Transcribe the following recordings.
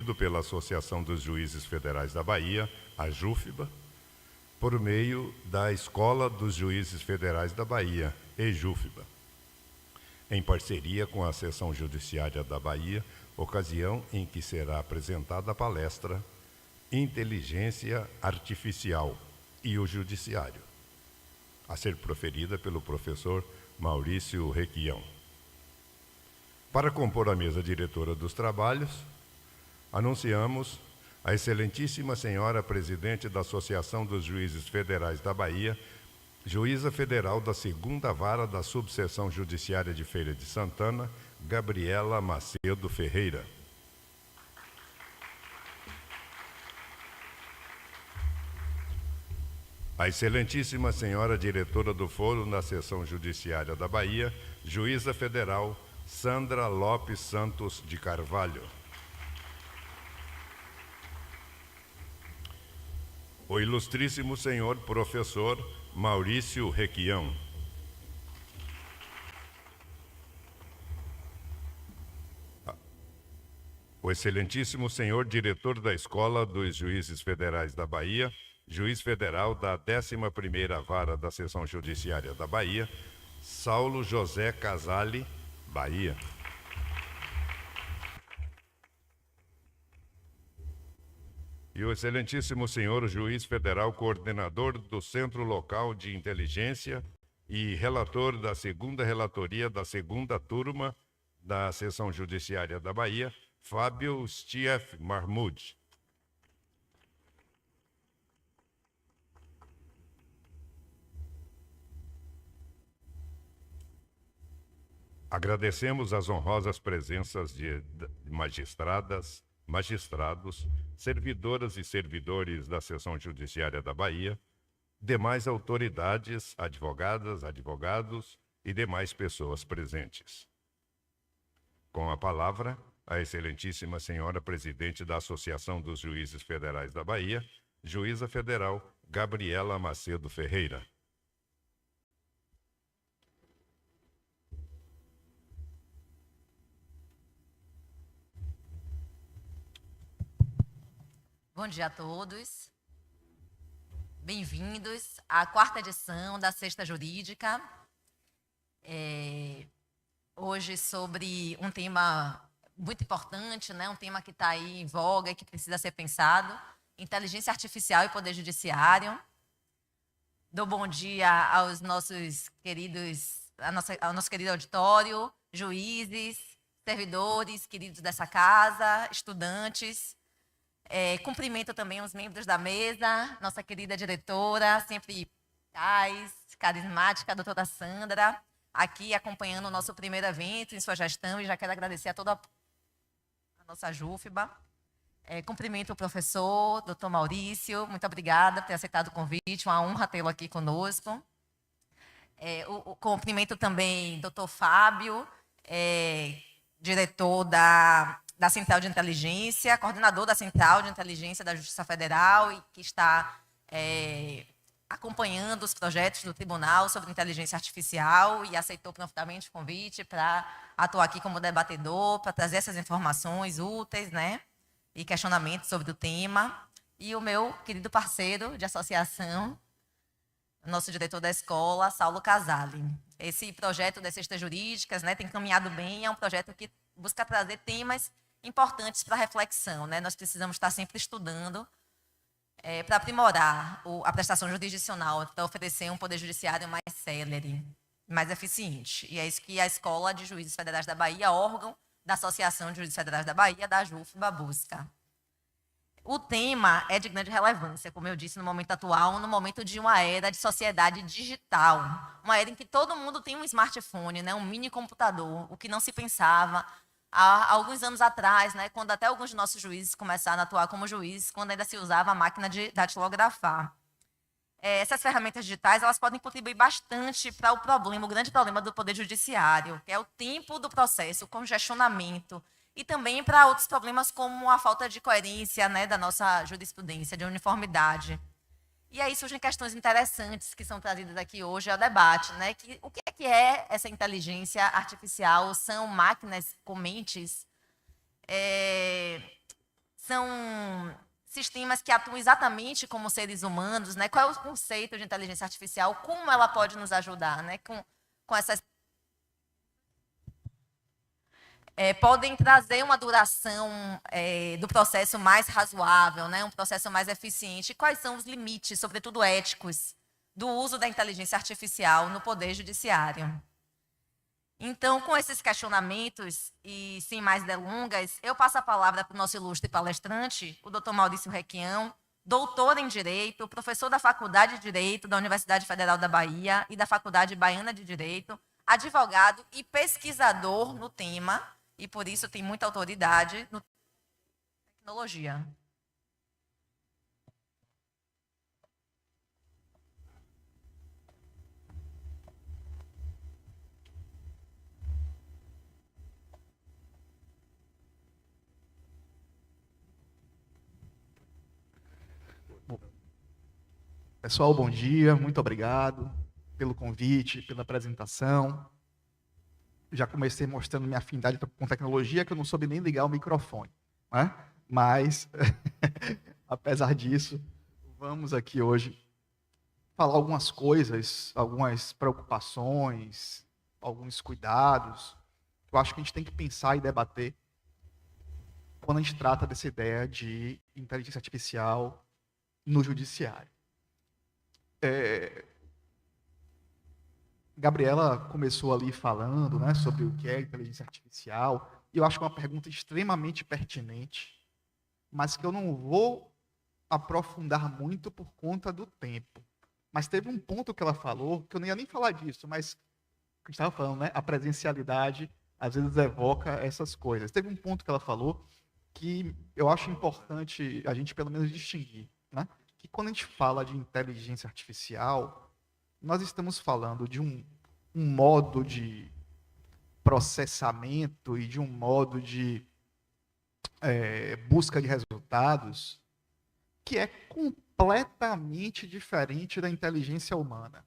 promovido pela Associação dos Juízes Federais da Bahia, a JUFBA, por meio da Escola dos Juízes Federais da Bahia, EJUFBA, em parceria com a Seção Judiciária da Bahia, ocasião em que será apresentada a palestra Inteligência Artificial e o Judiciário, a ser proferida pelo professor Maurício Requião. Para compor a mesa diretora dos trabalhos, anunciamos a excelentíssima senhora presidente da Associação dos Juízes Federais da Bahia, juíza federal da 2ª Vara da Subseção Judiciária de Feira de Santana, Gabriela Macedo Ferreira. A excelentíssima senhora diretora do Foro na Seção Judiciária da Bahia, juíza federal Sandra Lopes Santos de Carvalho. O ilustríssimo senhor professor Maurício Requião. O excelentíssimo senhor diretor da Escola dos Juízes Federais da Bahia, juiz federal da 11ª Vara da Seção Judiciária da Bahia, Saulo José Casale, Bahia. E o excelentíssimo senhor juiz federal coordenador do Centro Local de Inteligência e relator da 2ª Relatoria da 2ª Turma da Seção Judiciária da Bahia, Fábio Stief Mahmoud. Agradecemos as honrosas presenças de magistradas, magistrados, servidoras e servidores da Seção Judiciária da Bahia, demais autoridades, advogadas, advogados e demais pessoas presentes. Com a palavra, a excelentíssima senhora presidente da Associação dos Juízes Federais da Bahia, juíza federal Gabriela Macedo Ferreira. Bom dia a todos. Bem-vindos à 4ª edição da Sexta Jurídica. Hoje sobre um tema muito importante, né? Um tema que está aí em voga e que precisa ser pensado, inteligência artificial e poder judiciário. Dou bom dia aos nossos queridos, ao nosso querido auditório, juízes, servidores, queridos dessa casa, estudantes. Cumprimento também os membros da mesa, nossa querida diretora, sempre carismática, a doutora Sandra, aqui acompanhando o nosso primeiro evento em sua gestão, e já quero agradecer a toda a nossa JUFBA. Cumprimento o professor, doutor Maurício, muito obrigada por ter aceitado o convite, uma honra tê-lo aqui conosco. Cumprimento também o doutor Fábio, diretor da Central de Inteligência, coordenador da Central de Inteligência da Justiça Federal, e que está acompanhando os projetos do Tribunal sobre Inteligência Artificial, e aceitou prontamente o convite para atuar aqui como debatedor, para trazer essas informações úteis, né, e questionamentos sobre o tema. E o meu querido parceiro de associação, nosso diretor da escola, Saulo Casale. Esse projeto das Sextas Jurídicas, né, tem caminhado bem, é um projeto que busca trazer temas importantes para reflexão, né? Nós precisamos estar sempre estudando para aprimorar a prestação jurisdicional, para oferecer um poder judiciário mais célere, mais eficiente. E é isso que a Escola de Juízes Federais da Bahia, órgão da Associação de Juízes Federais da Bahia, da JUFBA, busca. O tema é de grande relevância, como eu disse, no momento atual, no momento de uma era de sociedade digital, uma era em que todo mundo tem um smartphone, né, um mini computador, o que não se pensava há alguns anos atrás, né, quando até alguns de nossos juízes começaram a atuar como juízes, quando ainda se usava a máquina de datilografar. Essas ferramentas digitais, elas podem contribuir bastante para o grande problema do Poder Judiciário, que é o tempo do processo, o congestionamento, e também para outros problemas como a falta de coerência, né, da nossa jurisprudência, de uniformidade. E aí surgem questões interessantes que são trazidas aqui hoje ao debate, né? O que é essa inteligência artificial? São máquinas com mentes? são sistemas que atuam exatamente como seres humanos, né? Qual é o conceito de inteligência artificial? Como ela pode nos ajudar, né? Com essas podem trazer uma duração do processo mais razoável, né? Um processo mais eficiente. Quais são os limites, sobretudo éticos, do uso da inteligência artificial no Poder Judiciário? Então, com esses questionamentos e sem mais delongas, eu passo a palavra para o nosso ilustre palestrante, o Dr. Maurício Requião, doutor em Direito, professor da Faculdade de Direito da Universidade Federal da Bahia e da Faculdade Baiana de Direito, advogado e pesquisador no tema, e por isso tem muita autoridade no tecnologia. Pessoal, bom dia, muito obrigado pelo convite, pela apresentação. Já comecei mostrando minha afinidade com tecnologia, que eu não soube nem ligar o microfone, né? Mas, apesar disso, vamos aqui hoje falar algumas coisas, algumas preocupações, alguns cuidados, que eu acho que a gente tem que pensar e debater quando a gente trata dessa ideia de inteligência artificial no judiciário. Gabriela começou ali falando, né, sobre o que é inteligência artificial, e eu acho que é uma pergunta extremamente pertinente, mas que eu não vou aprofundar muito por conta do tempo. Mas teve um ponto que ela falou, que eu não ia nem falar disso, mas que a gente estava falando, né, a presencialidade às vezes evoca essas coisas. Teve um ponto que ela falou que eu acho importante a gente pelo menos distinguir, né? Que quando a gente fala de inteligência artificial, nós estamos falando de um modo de processamento e de um modo de busca de resultados que é completamente diferente da inteligência humana.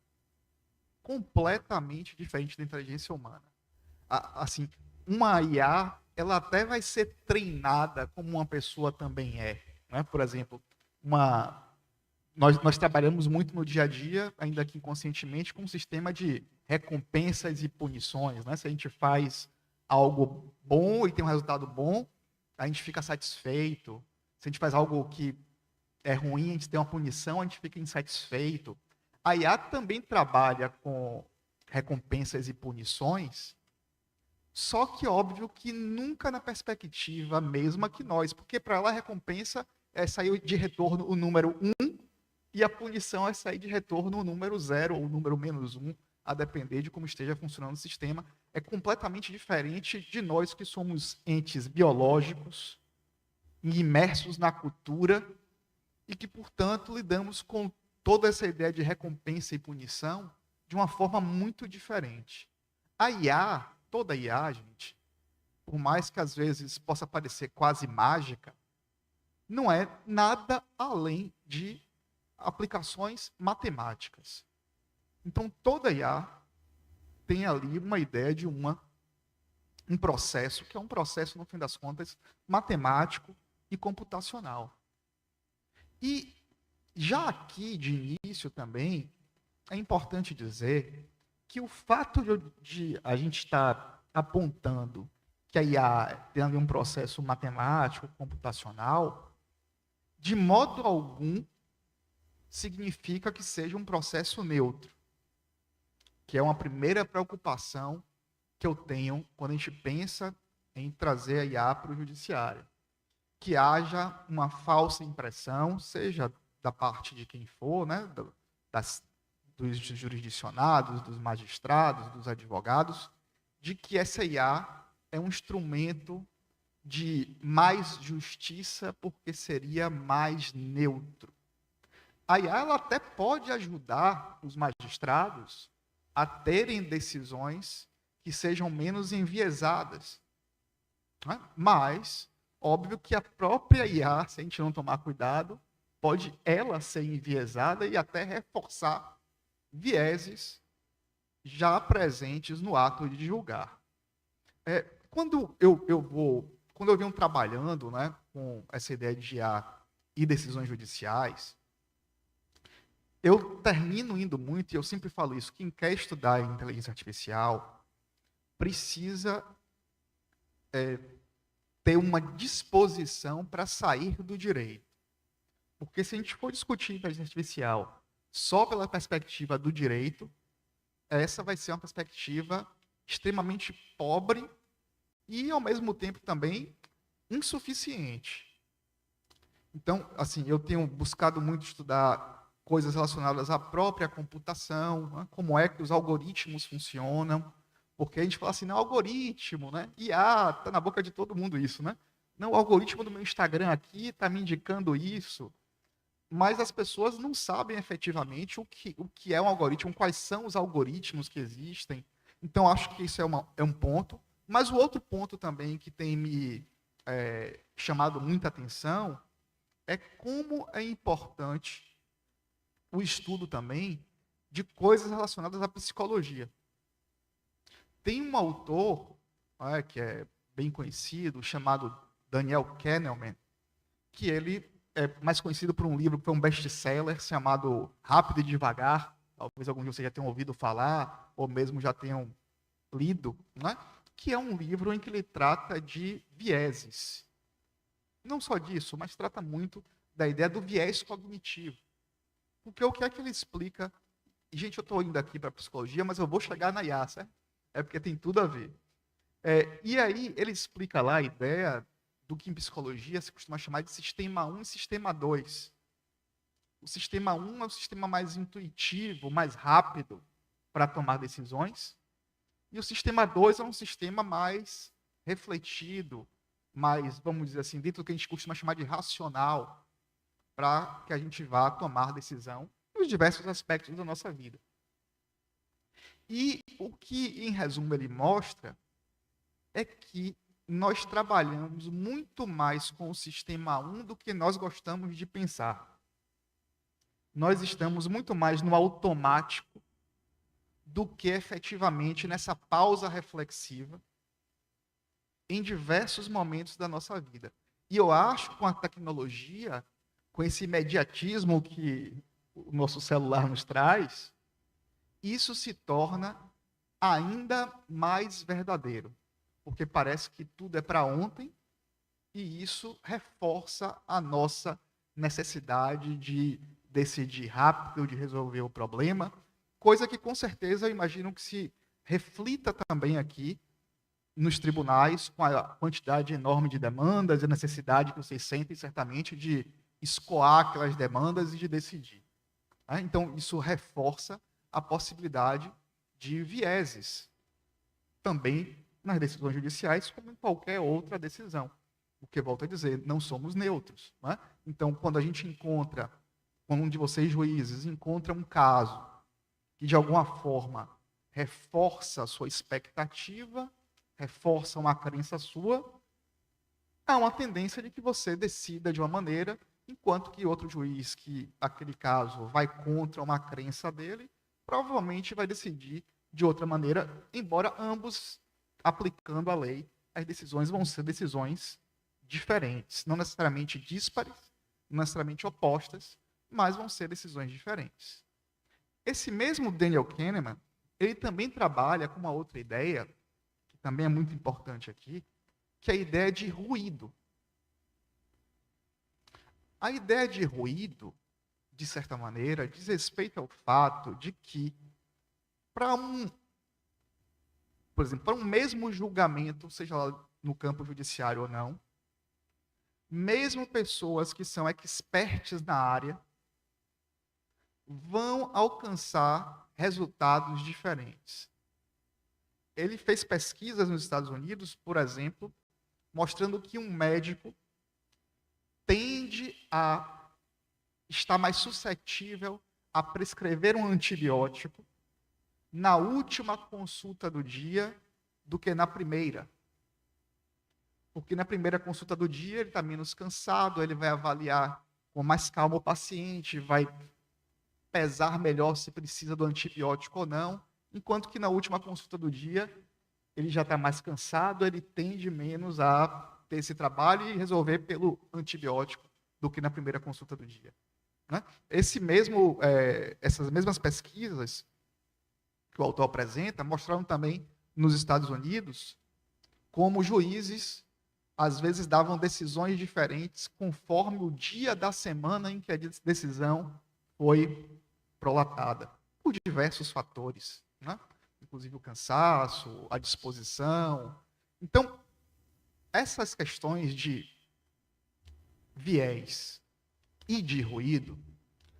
Completamente diferente da inteligência humana. Assim, uma IA, ela até vai ser treinada como uma pessoa também é. Né? Por exemplo, nós trabalhamos muito no dia a dia, ainda que inconscientemente, com um sistema de recompensas e punições. Né? Se a gente faz algo bom e tem um resultado bom, a gente fica satisfeito. Se a gente faz algo que é ruim, a gente tem uma punição, a gente fica insatisfeito. A IA também trabalha com recompensas e punições, só que óbvio que nunca na perspectiva mesma que nós, porque para ela a recompensa é sair de retorno o número 1 e a punição é sair de retorno o número 0 ou o número -1, a depender de como esteja funcionando o sistema. É completamente diferente de nós que somos entes biológicos, imersos na cultura e que, portanto, lidamos com toda essa ideia de recompensa e punição de uma forma muito diferente. A IA, toda IA, gente, por mais que às vezes possa parecer quase mágica, não é nada além de aplicações matemáticas. Então, toda IA tem ali uma ideia de um processo, que é um processo, no fim das contas, matemático e computacional. E já aqui, de início também, é importante dizer que o fato de a gente estar apontando que a IA tem ali um processo matemático, computacional, de modo algum significa que seja um processo neutro, que é uma primeira preocupação que eu tenho quando a gente pensa em trazer a IA para o judiciário. Que haja uma falsa impressão, seja da parte de quem for, né, dos jurisdicionados, dos magistrados, dos advogados, de que essa IA é um instrumento de mais justiça porque seria mais neutro. A IA ela até pode ajudar os magistrados a terem decisões que sejam menos enviesadas. Né? Mas, óbvio que a própria IA, se a gente não tomar cuidado, pode ela ser enviesada e até reforçar vieses já presentes no ato de julgar. Quando eu vou quando eu venho trabalhando, né, com essa ideia de IA e decisões judiciais, eu termino indo muito, e eu sempre falo isso, quem quer estudar inteligência artificial precisa ter uma disposição para sair do direito. Porque se a gente for discutir inteligência artificial só pela perspectiva do direito, essa vai ser uma perspectiva extremamente pobre e, ao mesmo tempo, também insuficiente. Então, assim, eu tenho buscado muito estudar coisas relacionadas à própria computação, né? Como é que os algoritmos funcionam, porque a gente fala assim, não, algoritmo, né? IA, tá na boca de todo mundo isso, né? Não, o algoritmo do meu Instagram aqui está me indicando isso, mas as pessoas não sabem efetivamente o que é um algoritmo, quais são os algoritmos que existem. Então, acho que isso é um ponto. Mas o outro ponto também que tem me chamado muita atenção é como é importante o estudo também de coisas relacionadas à psicologia. Tem um autor que é bem conhecido, chamado Daniel Kahneman, que ele é mais conhecido por um livro que foi um best-seller chamado Rápido e Devagar. Talvez alguns de vocês já tenham ouvido falar, ou mesmo já tenham lido, né? Que é um livro em que ele trata de vieses. Não só disso, mas trata muito da ideia do viés cognitivo. Porque o que é que ele explica? E, gente, eu estou indo aqui para a psicologia, mas eu vou chegar na IA, certo? É porque tem tudo a ver. E aí ele explica lá a ideia do que em psicologia se costuma chamar de sistema 1 e sistema 2. O sistema 1 é o sistema mais intuitivo, mais rápido para tomar decisões. E o sistema 2 é um sistema mais refletido, mais, vamos dizer assim, dentro do que a gente costuma chamar de racional, para que a gente vá tomar decisão nos diversos aspectos da nossa vida. E o que, em resumo, ele mostra é que nós trabalhamos muito mais com o sistema 1 do que nós gostamos de pensar. Nós estamos muito mais no automático do que efetivamente nessa pausa reflexiva em diversos momentos da nossa vida. E eu acho que com a tecnologia, com esse imediatismo que o nosso celular nos traz, isso se torna ainda mais verdadeiro. Porque parece que tudo é para ontem e isso reforça a nossa necessidade de decidir rápido, de resolver o problema, coisa que com certeza eu imagino que se reflita também aqui nos tribunais, com a quantidade enorme de demandas e a necessidade que vocês sentem certamente de escoar aquelas demandas e de decidir. Então, isso reforça a possibilidade de vieses, também nas decisões judiciais, como em qualquer outra decisão. Porque, volto a dizer, não somos neutros. Né? Então, quando a gente encontra, quando um de vocês, juízes, encontra um caso que, de alguma forma, reforça a sua expectativa, reforça uma crença sua, há uma tendência de que você decida de uma maneira, enquanto que outro juiz, que, naquele caso, vai contra uma crença dele, provavelmente vai decidir de outra maneira, embora ambos, aplicando a lei, as decisões vão ser decisões diferentes, não necessariamente díspares, não necessariamente opostas, mas vão ser decisões diferentes. Esse mesmo Daniel Kahneman, ele também trabalha com uma outra ideia, que também é muito importante aqui, que é a ideia de ruído. A ideia de ruído, de certa maneira, diz respeito ao fato de que, por exemplo, para um mesmo julgamento, seja lá no campo judiciário ou não, mesmo pessoas que são experts na área vão alcançar resultados diferentes. Ele fez pesquisas nos Estados Unidos, por exemplo, mostrando que um médico tende a estar mais suscetível a prescrever um antibiótico na última consulta do dia do que na primeira. Porque na primeira consulta do dia ele está menos cansado, ele vai avaliar com mais calma o paciente, vai pesar melhor se precisa do antibiótico ou não, enquanto que na última consulta do dia ele já está mais cansado, ele tende menos a ter esse trabalho e resolver pelo antibiótico do que na primeira consulta do dia. Né? Essas mesmas pesquisas que o autor apresenta mostraram também nos Estados Unidos como juízes às vezes davam decisões diferentes conforme o dia da semana em que a decisão foi prolatada, por diversos fatores, né? Inclusive o cansaço, a disposição. Então, essas questões de viés e de ruído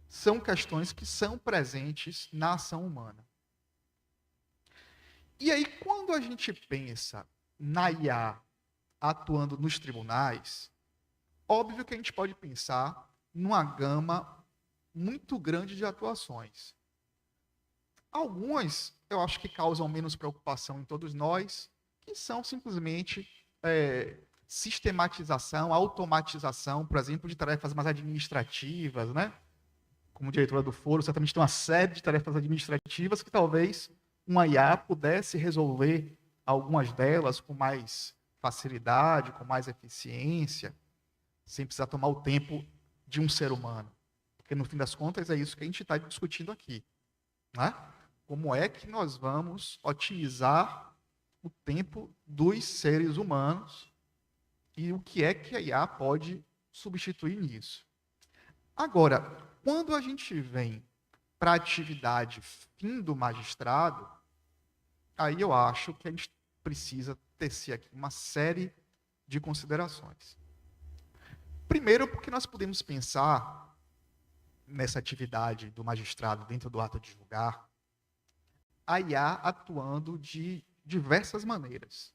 são questões que são presentes na ação humana. E aí, quando a gente pensa na IA atuando nos tribunais, óbvio que a gente pode pensar numa gama muito grande de atuações. Algumas, eu acho que causam menos preocupação em todos nós, que são simplesmente sistematização, automatização, por exemplo, de tarefas mais administrativas, né? Como diretora do foro, certamente tem uma série de tarefas administrativas que talvez uma IA pudesse resolver algumas delas com mais facilidade, com mais eficiência, sem precisar tomar o tempo de um ser humano. Porque, no fim das contas, é isso que a gente está discutindo aqui. Né? Como é que nós vamos otimizar o tempo dos seres humanos e o que é que a IA pode substituir nisso. Agora, quando a gente vem para a atividade fim do magistrado, aí eu acho que a gente precisa tecer aqui uma série de considerações. Primeiro, porque nós podemos pensar nessa atividade do magistrado dentro do ato de julgar, a IA atuando de diversas maneiras.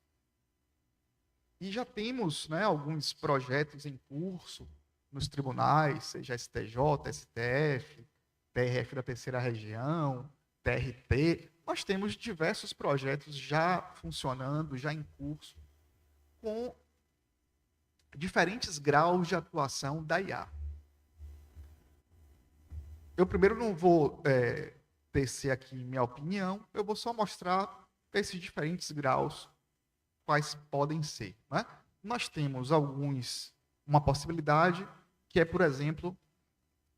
E já temos, né, alguns projetos em curso nos tribunais, seja STJ, STF, TRF da Terceira Região, TRT. Nós temos diversos projetos já funcionando, já em curso, com diferentes graus de atuação da IA. Eu primeiro não vou tecer aqui minha opinião, eu vou só mostrar esses diferentes graus, quais podem ser. Né? Nós temos uma possibilidade, que é, por exemplo,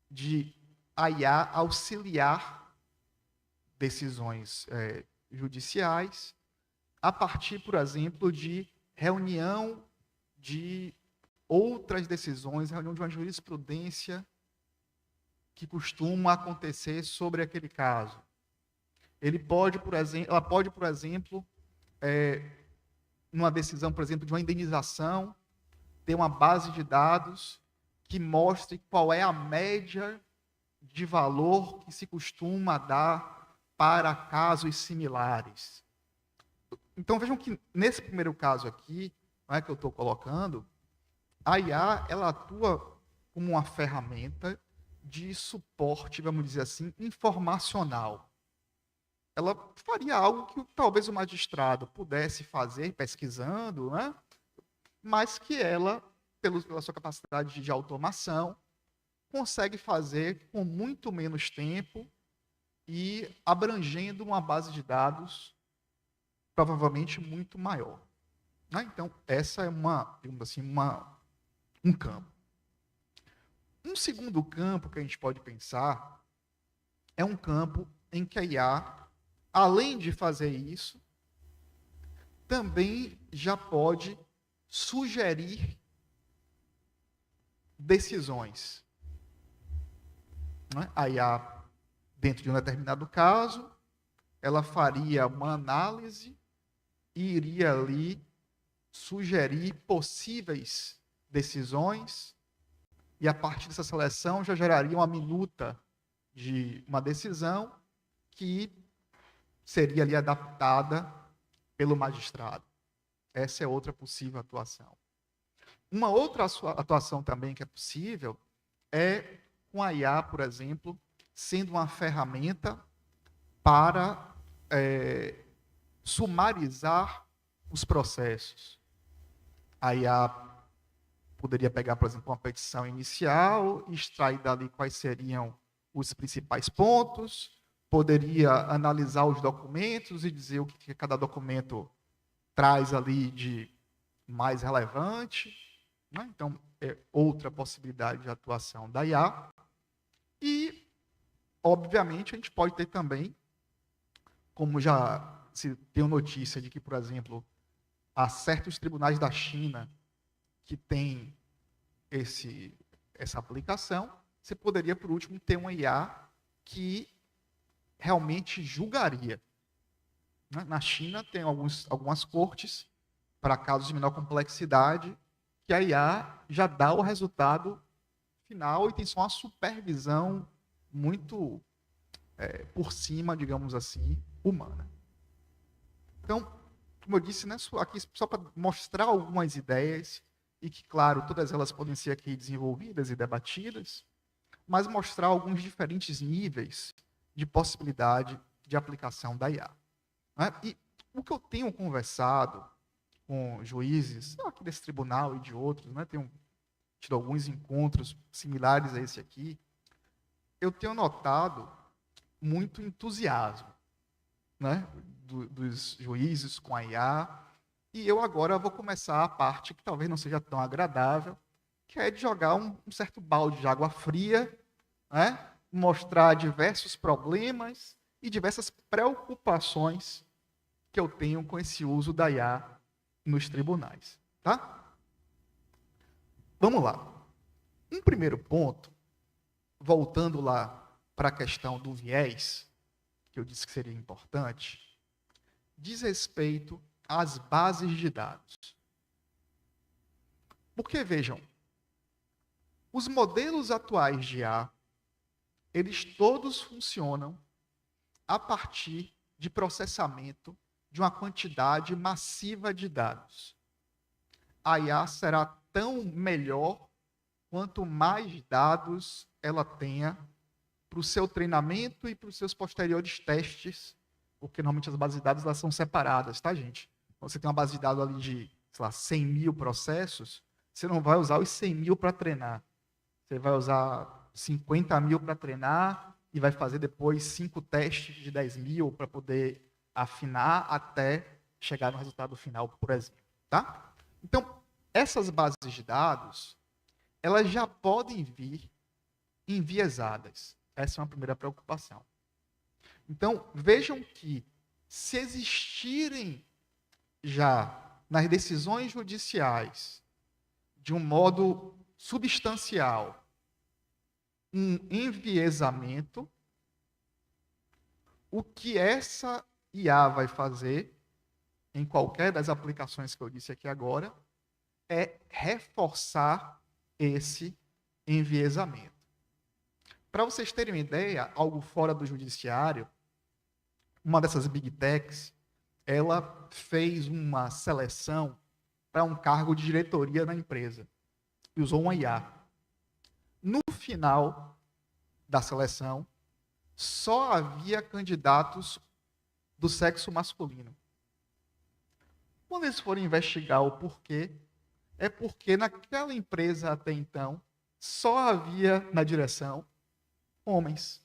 de a IA auxiliar decisões judiciais a partir, por exemplo, de reunião de outras decisões, reunião de uma jurisprudência que costuma acontecer sobre aquele caso. Ela pode, por exemplo, numa decisão, por exemplo, de uma indenização, ter uma base de dados que mostre qual é a média de valor que se costuma dar para casos similares. Então, vejam que, nesse primeiro caso aqui, que eu estou colocando, a IA ela atua como uma ferramenta de suporte, vamos dizer assim, informacional. Ela faria algo que talvez o magistrado pudesse fazer pesquisando, né? Mas que ela, pela sua capacidade de automação, consegue fazer com muito menos tempo e abrangendo uma base de dados provavelmente muito maior. Então, essa é um campo. Um segundo campo que a gente pode pensar é um campo em que a IA, além de fazer isso, também já pode sugerir decisões. A IA, dentro de um determinado caso, ela faria uma análise e iria ali sugerir possíveis decisões, e a partir dessa seleção já geraria uma minuta de uma decisão que seria ali adaptada pelo magistrado. Essa é outra possível atuação. Uma outra atuação também que é possível é com a IA, por exemplo, sendo uma ferramenta para sumarizar os processos. A IA poderia pegar, por exemplo, uma petição inicial, extrair dali quais seriam os principais pontos, poderia analisar os documentos e dizer o que cada documento traz ali de mais relevante, né? Então, é outra possibilidade de atuação da IA. E, obviamente, a gente pode ter também, como já se tem notícia de que, por exemplo, há certos tribunais da China que têm essa aplicação, você poderia, por último, ter uma IA que realmente julgaria. Na China, tem algumas cortes para casos de menor complexidade, que a IA já dá o resultado final e tem só uma supervisão muito por cima, digamos assim, humana. Então, como eu disse, né, aqui só para mostrar algumas ideias, e que, claro, todas elas podem ser aqui desenvolvidas e debatidas, mas mostrar alguns diferentes níveis de possibilidade de aplicação da IA. Né? E o que eu tenho conversado com juízes, aqui desse tribunal e de outros, né, tenho tido alguns encontros similares a esse aqui, eu tenho notado muito entusiasmo, né, dos juízes com a IA, e eu agora vou começar a parte que talvez não seja tão agradável, que é de jogar um certo balde de água fria, né, mostrar diversos problemas e diversas preocupações que eu tenho com esse uso da IA nos tribunais. Tá? Vamos lá. Um primeiro ponto, voltando lá para a questão do viés, que eu disse que seria importante, diz respeito às bases de dados. Porque, vejam, os modelos atuais de IA, eles todos funcionam a partir de processamento de uma quantidade massiva de dados. A IA será tão melhor quanto mais dados ela tenha para o seu treinamento e para os seus posteriores testes, porque normalmente as bases de dados elas são separadas, tá, gente? Você tem uma base de dados ali de, sei lá, 100 mil processos, você não vai usar os 100 mil para treinar. Você vai usar 50 mil para treinar e vai fazer depois 5 testes de 10 mil para poder afinar até chegar no resultado final, por exemplo. Tá? Então, essas bases de dados, elas já podem vir enviesadas. Essa é uma primeira preocupação. Então, vejam que, se existirem já nas decisões judiciais, de um modo substancial, um enviesamento, o que essa IA vai fazer, em qualquer das aplicações que eu disse aqui agora, é reforçar esse enviesamento. Para vocês terem uma ideia, algo fora do judiciário, uma dessas big techs, ela fez uma seleção para um cargo de diretoria na empresa e usou uma IA. No final da seleção, só havia candidatos do sexo masculino. Quando eles forem investigar o porquê, é porque naquela empresa até então só havia na direção homens.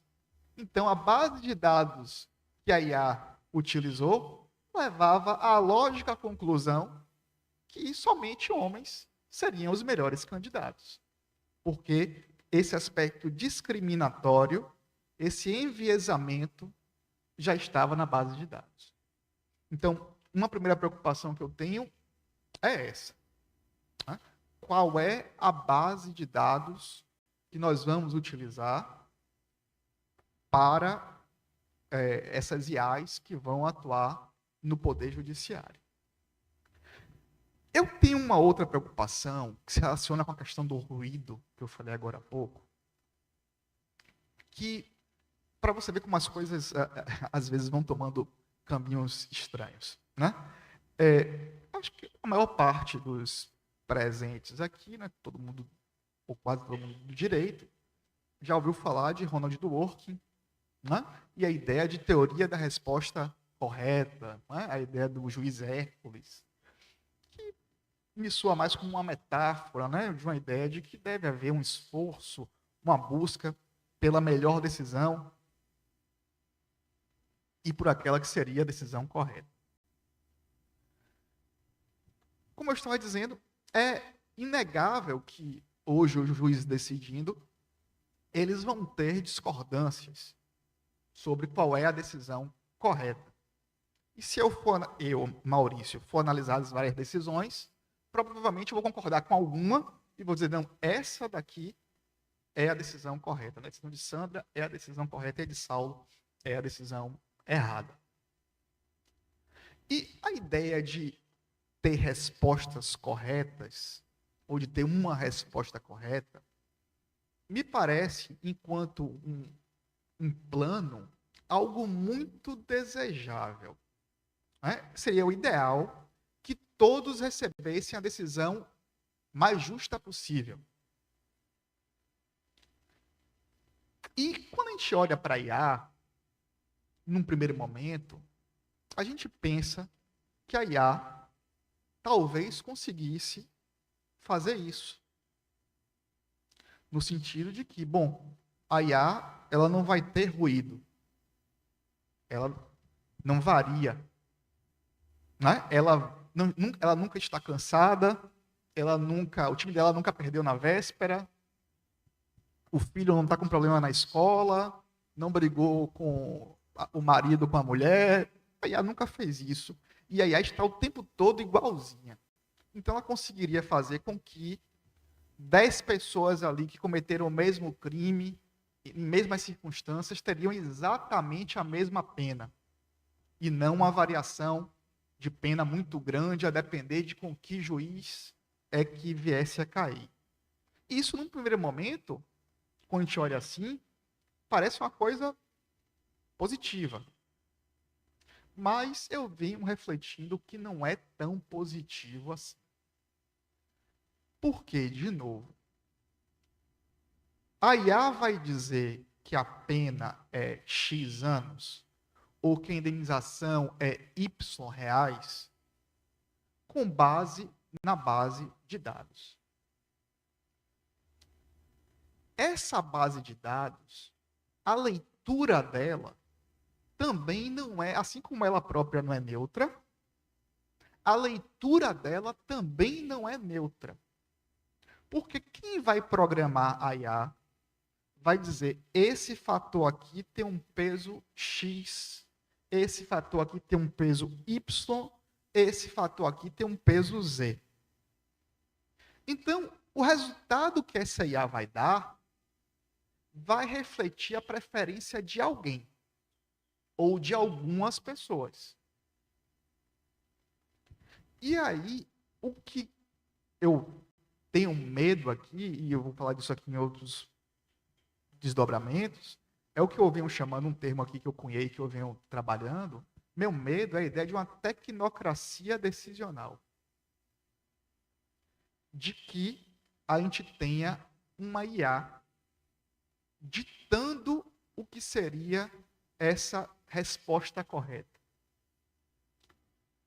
Então, a base de dados que a IA utilizou levava à lógica conclusão que somente homens seriam os melhores candidatos. Porque esse aspecto discriminatório, esse enviesamento, já estava na base de dados. Então, uma primeira preocupação que eu tenho é essa. Né? Qual é a base de dados que nós vamos utilizar para essas IAs que vão atuar no Poder Judiciário? Eu tenho uma outra preocupação que se relaciona com a questão do ruído, que eu falei agora há pouco, que, para você ver como as coisas, às vezes, vão tomando caminhos estranhos. Né? Acho que a maior parte dos presentes aqui, né, todo mundo, ou quase todo mundo do direito, já ouviu falar de Ronald Dworkin, né? E a ideia de teoria da resposta correta, né? A ideia do juiz Hércules, que me soa mais como uma metáfora, né, de uma ideia de que deve haver um esforço, uma busca pela melhor decisão e por aquela que seria a decisão correta. Como eu estava dizendo, é inegável que hoje os juízes decidindo, eles vão ter discordâncias sobre qual é a decisão correta. E se Maurício, for analisar as várias decisões, provavelmente eu vou concordar com alguma e vou dizer, não, essa daqui é a decisão correta. A decisão de Sandra é a decisão correta e a de Saulo é a decisão errada. E a ideia de ter respostas corretas, ou de ter uma resposta correta, me parece, enquanto um plano, algo muito desejável. Né? Seria o ideal que todos recebessem a decisão mais justa possível. E quando a gente olha para a IA, num primeiro momento, a gente pensa que a IA talvez conseguisse fazer isso. No sentido de que, bom, a IA ela não vai ter ruído. Ela não varia. Né? Ela nunca está cansada, o time dela nunca perdeu na véspera, o filho não está com problema na escola, não brigou com o marido, com a mulher. A IA nunca fez isso. E a IA está o tempo todo igualzinha. Então, ela conseguiria fazer com que 10 pessoas ali que cometeram o mesmo crime, em mesmas circunstâncias, teriam exatamente a mesma pena. E não uma variação de pena muito grande, a depender de com que juiz é que viesse a cair. Isso, num primeiro momento, quando a gente olha assim, parece uma coisa positiva. Mas eu venho refletindo que não é tão positivo assim. Porque, de novo, a IA vai dizer que a pena é X anos, ou que a indenização é Y reais, com base na base de dados. Essa base de dados, a leitura dela, também não é, assim como ela própria não é neutra, a leitura dela também não é neutra. Porque quem vai programar a IA vai dizer, esse fator aqui tem um peso X, esse fator aqui tem um peso Y, esse fator aqui tem um peso Z. Então, o resultado que essa IA vai dar vai refletir a preferência de alguém ou de algumas pessoas. E aí, o que eu tenho medo aqui, e eu vou falar disso aqui em outros desdobramentos, é o que eu venho chamando, um termo aqui que eu cunhei, que eu venho trabalhando. Meu medo é a ideia de uma tecnocracia decisional. De que a gente tenha uma IA ditando o que seria essa resposta correta.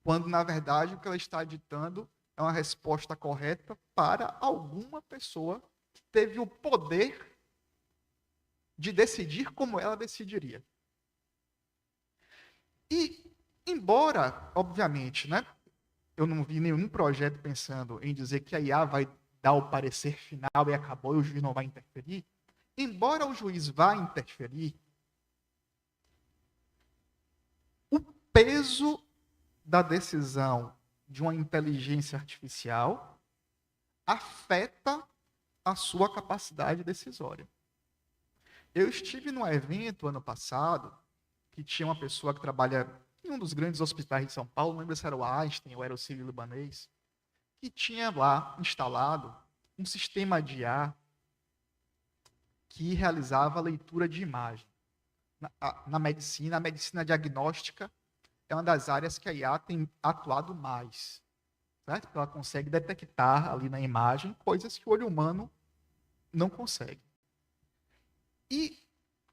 Quando, na verdade, o que ela está ditando é uma resposta correta para alguma pessoa que teve o poder de decidir como ela decidiria. E, embora, obviamente, né, eu não vi nenhum projeto pensando em dizer que a IA vai dar o parecer final e acabou e o juiz não vai interferir, embora o juiz vá interferir, o peso da decisão de uma inteligência artificial afeta a sua capacidade decisória. Eu estive num evento ano passado que tinha uma pessoa que trabalha em um dos grandes hospitais de São Paulo, não lembro se era o Einstein ou era o Sírio-Libanês, que tinha lá instalado um sistema de IA que realizava leitura de imagem. Na medicina, a medicina diagnóstica é uma das áreas que a IA tem atuado mais, certo? Porque ela consegue detectar ali na imagem coisas que o olho humano não consegue. E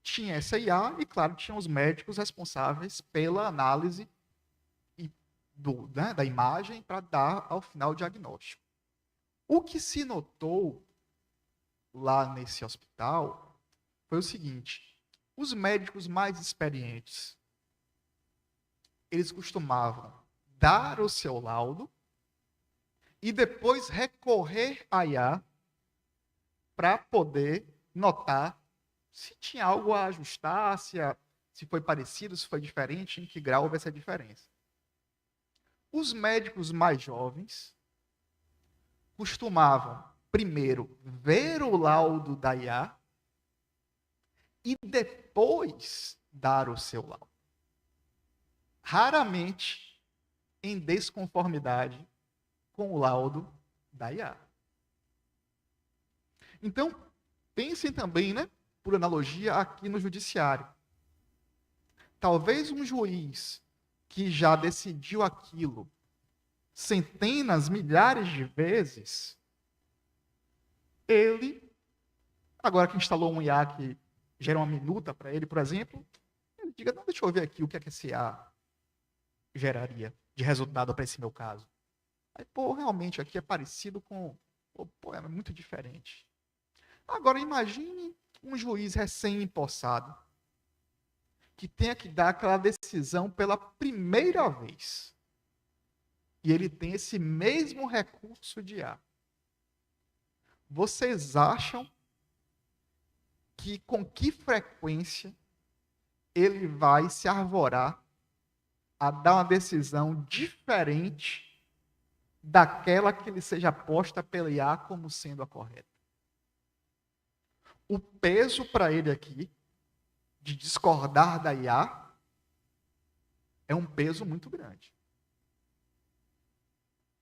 tinha essa IA e, claro, tinha os médicos responsáveis pela análise da imagem para dar ao final o diagnóstico. O que se notou lá nesse hospital foi o seguinte: os médicos mais experientes, eles costumavam dar o seu laudo e depois recorrer a IA para poder notar se tinha algo a ajustar, se foi parecido, se foi diferente, em que grau houve essa diferença. Os médicos mais jovens costumavam, primeiro, ver o laudo da IA e depois dar o seu laudo. Raramente em desconformidade com o laudo da IA. Então, pensem também, né, por analogia, aqui no judiciário. Talvez um juiz que já decidiu aquilo centenas, milhares de vezes, ele, agora que instalou um IA que gera uma minuta para ele, por exemplo, ele diga, não, deixa eu ver aqui o que é que esse IA geraria de resultado para esse meu caso. Aí, pô, realmente aqui é parecido com... Pô, é muito diferente. Agora, imagine um juiz recém-empossado que tenha que dar aquela decisão pela primeira vez. E ele tem esse mesmo recurso de IA. Vocês acham que com que frequência ele vai se arvorar a dar uma decisão diferente daquela que lhe seja posta pela IA como sendo a correta? O peso para ele aqui de discordar da IA é um peso muito grande.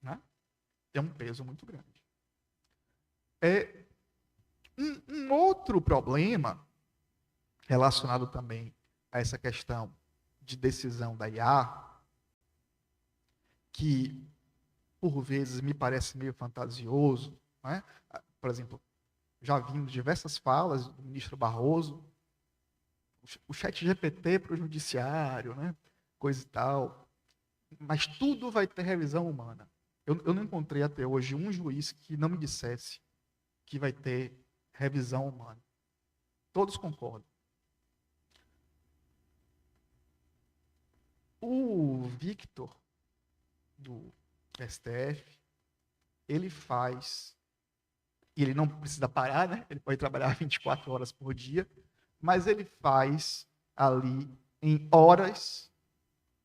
Né? É um peso muito grande. Um outro problema relacionado também a essa questão de decisão da IA, que por vezes me parece meio fantasioso, né? Por exemplo, já vimos diversas falas do ministro Barroso, o ChatGPT para o judiciário, né? Coisa e tal, mas tudo vai ter revisão humana. Eu não encontrei até hoje um juiz que não me dissesse que vai ter revisão humana. Todos concordam. O Victor, do STF, ele faz, e ele não precisa parar, né? Ele pode trabalhar 24 horas por dia, mas ele faz ali, em horas,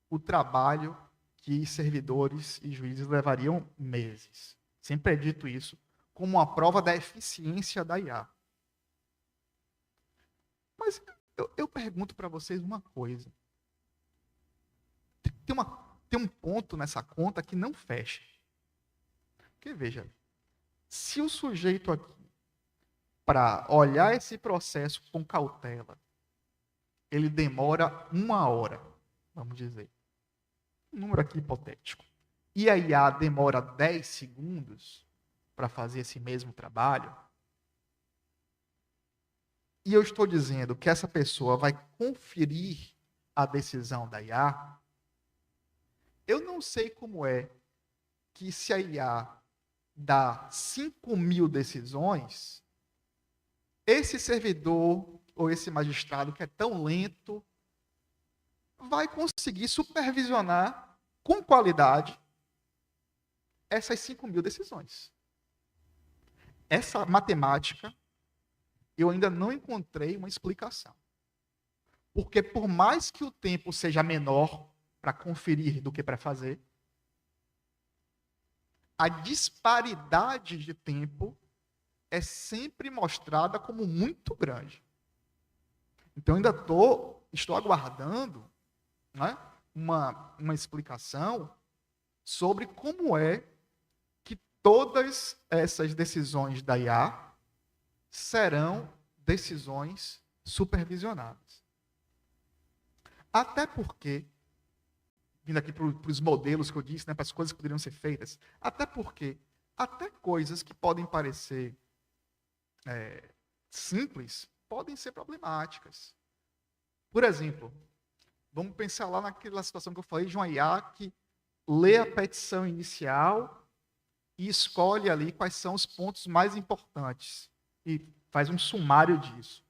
o trabalho que servidores e juízes levariam meses. Sempre é dito isso como uma prova da eficiência da IA. Mas eu pergunto para vocês uma coisa. Tem um ponto nessa conta que não fecha. Porque, veja, se o sujeito aqui, para olhar esse processo com cautela, ele demora 1 hora, vamos dizer. Um número aqui hipotético. E a IA demora 10 segundos para fazer esse mesmo trabalho. E eu estou dizendo que essa pessoa vai conferir a decisão da IA. Eu não sei como é que se a IA dá 5.000 decisões, esse servidor ou esse magistrado que é tão lento vai conseguir supervisionar com qualidade essas 5.000 decisões. Essa matemática, eu ainda não encontrei uma explicação. Porque por mais que o tempo seja menor para conferir do que para fazer, a disparidade de tempo é sempre mostrada como muito grande. Então, ainda estou aguardando, né, uma explicação sobre como é que todas essas decisões da IA serão decisões supervisionadas. Até porque, vindo aqui para os modelos que eu disse, né, para as coisas que poderiam ser feitas, até porque até coisas que podem parecer simples podem ser problemáticas. Por exemplo, vamos pensar lá naquela situação que eu falei de uma IA que lê a petição inicial e escolhe ali quais são os pontos mais importantes e faz um sumário disso.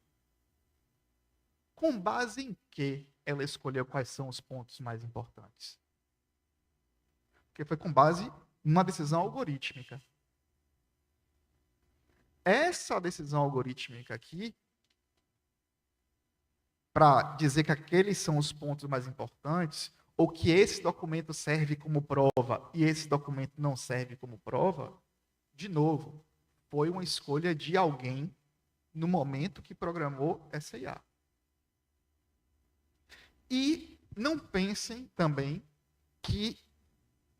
Com base em que ela escolheu quais são os pontos mais importantes? Porque foi com base uma decisão algorítmica. Essa decisão algorítmica aqui, para dizer que aqueles são os pontos mais importantes, ou que esse documento serve como prova e esse documento não serve como prova, de novo, foi uma escolha de alguém no momento que programou essa IA. E não pensem também que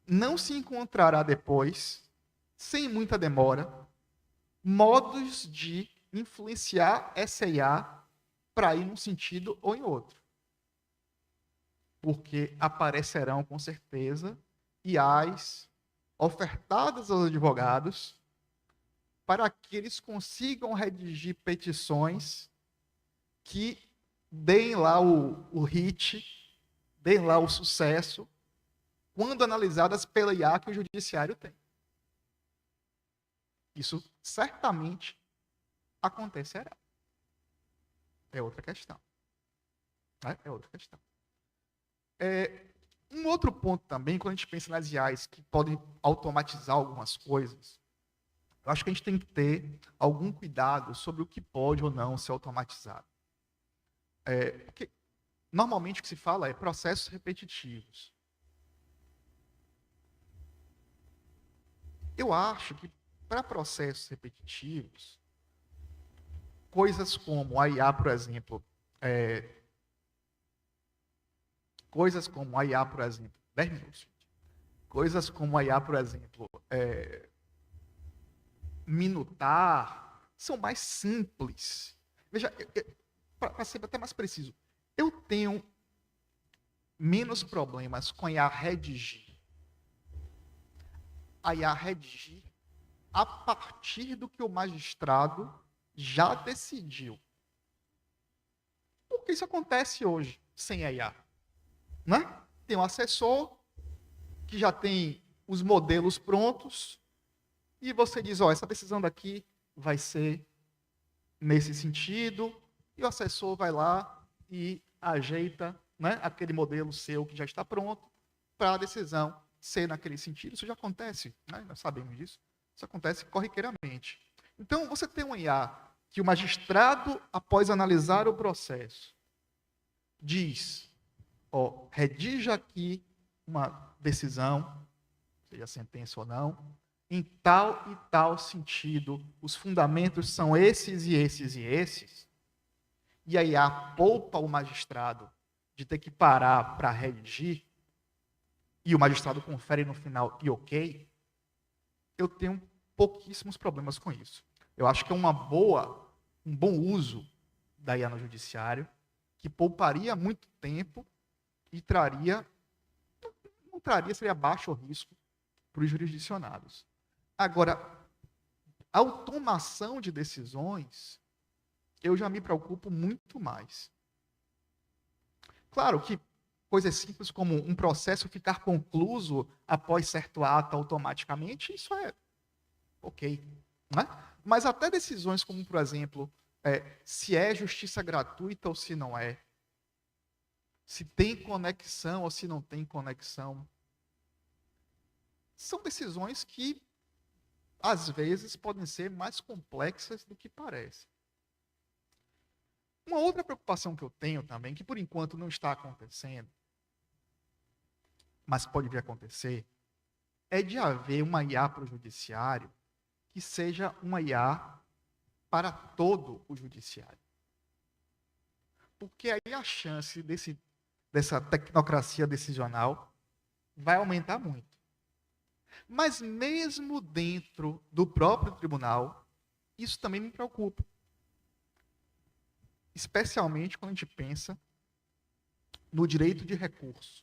não se encontrará depois, sem muita demora, modos de influenciar essa IA para ir num sentido ou em outro. Porque aparecerão, com certeza, IAs ofertadas aos advogados para que eles consigam redigir petições que deem lá o hit, deem lá o sucesso, quando analisadas pela IA que o judiciário tem. Isso certamente acontecerá. É outra questão. É outra questão. Um outro ponto também, quando a gente pensa nas IAs que podem automatizar algumas coisas, eu acho que a gente tem que ter algum cuidado sobre o que pode ou não ser automatizado. Porque normalmente o que se fala é processos repetitivos. Eu acho que para processos repetitivos, coisas como a IA, por exemplo, 10 minutos. Coisas como a IA, por exemplo, minutar, são mais simples. Veja, para ser até mais preciso, eu tenho menos problemas com a IA redigir. A IA redigir a partir do que o magistrado já decidiu. Porque isso acontece hoje, sem a IA. Né? Tem um assessor que já tem os modelos prontos e você diz, essa decisão daqui vai ser nesse sentido, e o assessor vai lá e ajeita, né, aquele modelo seu que já está pronto para a decisão ser naquele sentido. Isso já acontece, né? Nós sabemos disso. Isso acontece corriqueiramente. Então, você tem um IA que o magistrado, após analisar o processo, diz, redija aqui uma decisão, seja sentença ou não, em tal e tal sentido, os fundamentos são esses e esses e esses, e a IA poupa o magistrado de ter que parar para redigir, e o magistrado confere no final e ok, eu tenho pouquíssimos problemas com isso. Eu acho que é um bom uso da IA no judiciário, que pouparia muito tempo e seria baixo o risco para os jurisdicionados. Agora, a automação de decisões, eu já me preocupo muito mais. Claro que coisas simples como um processo ficar concluso após certo ato automaticamente, isso é ok. Né? Mas até decisões como, por exemplo, se é justiça gratuita ou se não é, se tem conexão ou se não tem conexão, são decisões que, às vezes, podem ser mais complexas do que parecem. Uma outra preocupação que eu tenho também, que por enquanto não está acontecendo, mas pode vir a acontecer, é de haver uma IA para o judiciário que seja uma IA para todo o judiciário. Porque aí a chance dessa tecnocracia decisional vai aumentar muito. Mas mesmo dentro do próprio tribunal, isso também me preocupa. Especialmente quando a gente pensa no direito de recurso,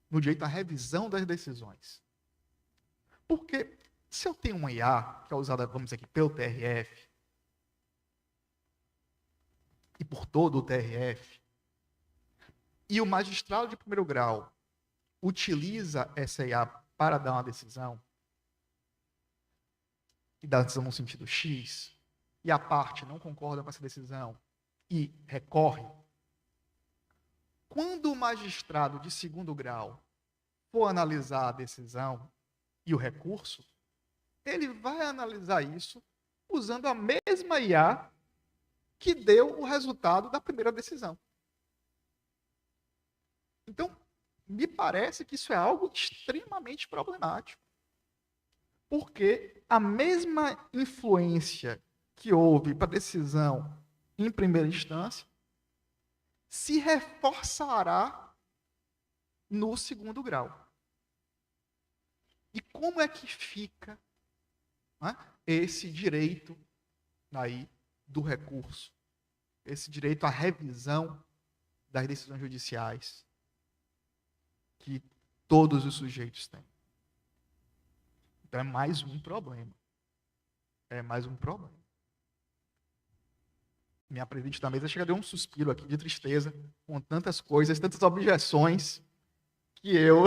no direito à revisão das decisões. Porque se eu tenho uma IA, que é usada, vamos dizer aqui, pelo TRF, e por todo o TRF, e o magistrado de primeiro grau utiliza essa IA para dar uma decisão, e dá a decisão no sentido X, e a parte não concorda com essa decisão e recorre, quando o magistrado de segundo grau for analisar a decisão e o recurso, ele vai analisar isso usando a mesma IA que deu o resultado da primeira decisão. Então, me parece que isso é algo extremamente problemático. Porque a mesma influência que houve para a decisão em primeira instância se reforçará no segundo grau. E como é que fica, né, esse direito aí do recurso? Esse direito à revisão das decisões judiciais que todos os sujeitos têm. Então é mais um problema. É mais um problema. Minha presidente da mesa chega a dar um suspiro aqui de tristeza com tantas coisas, tantas objeções que eu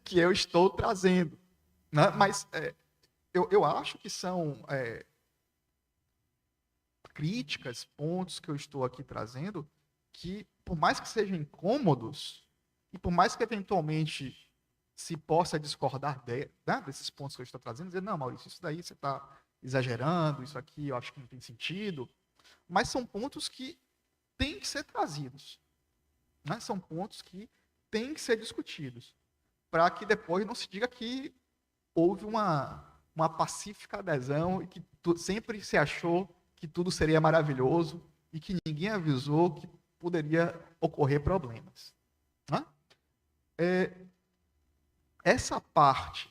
que eu estou trazendo, né? Mas eu acho que são críticas, pontos que eu estou aqui trazendo que, por mais que sejam incômodos e por mais que eventualmente se possa discordar né, desses pontos que eu estou trazendo, dizer, não, Maurício, isso daí você está exagerando, isso aqui eu acho que não tem sentido, mas são pontos que têm que ser trazidos, né? São pontos que têm que ser discutidos, para que depois não se diga que houve uma pacífica adesão e que sempre se achou que tudo seria maravilhoso e que ninguém avisou que poderia ocorrer problemas. Né? Essa parte,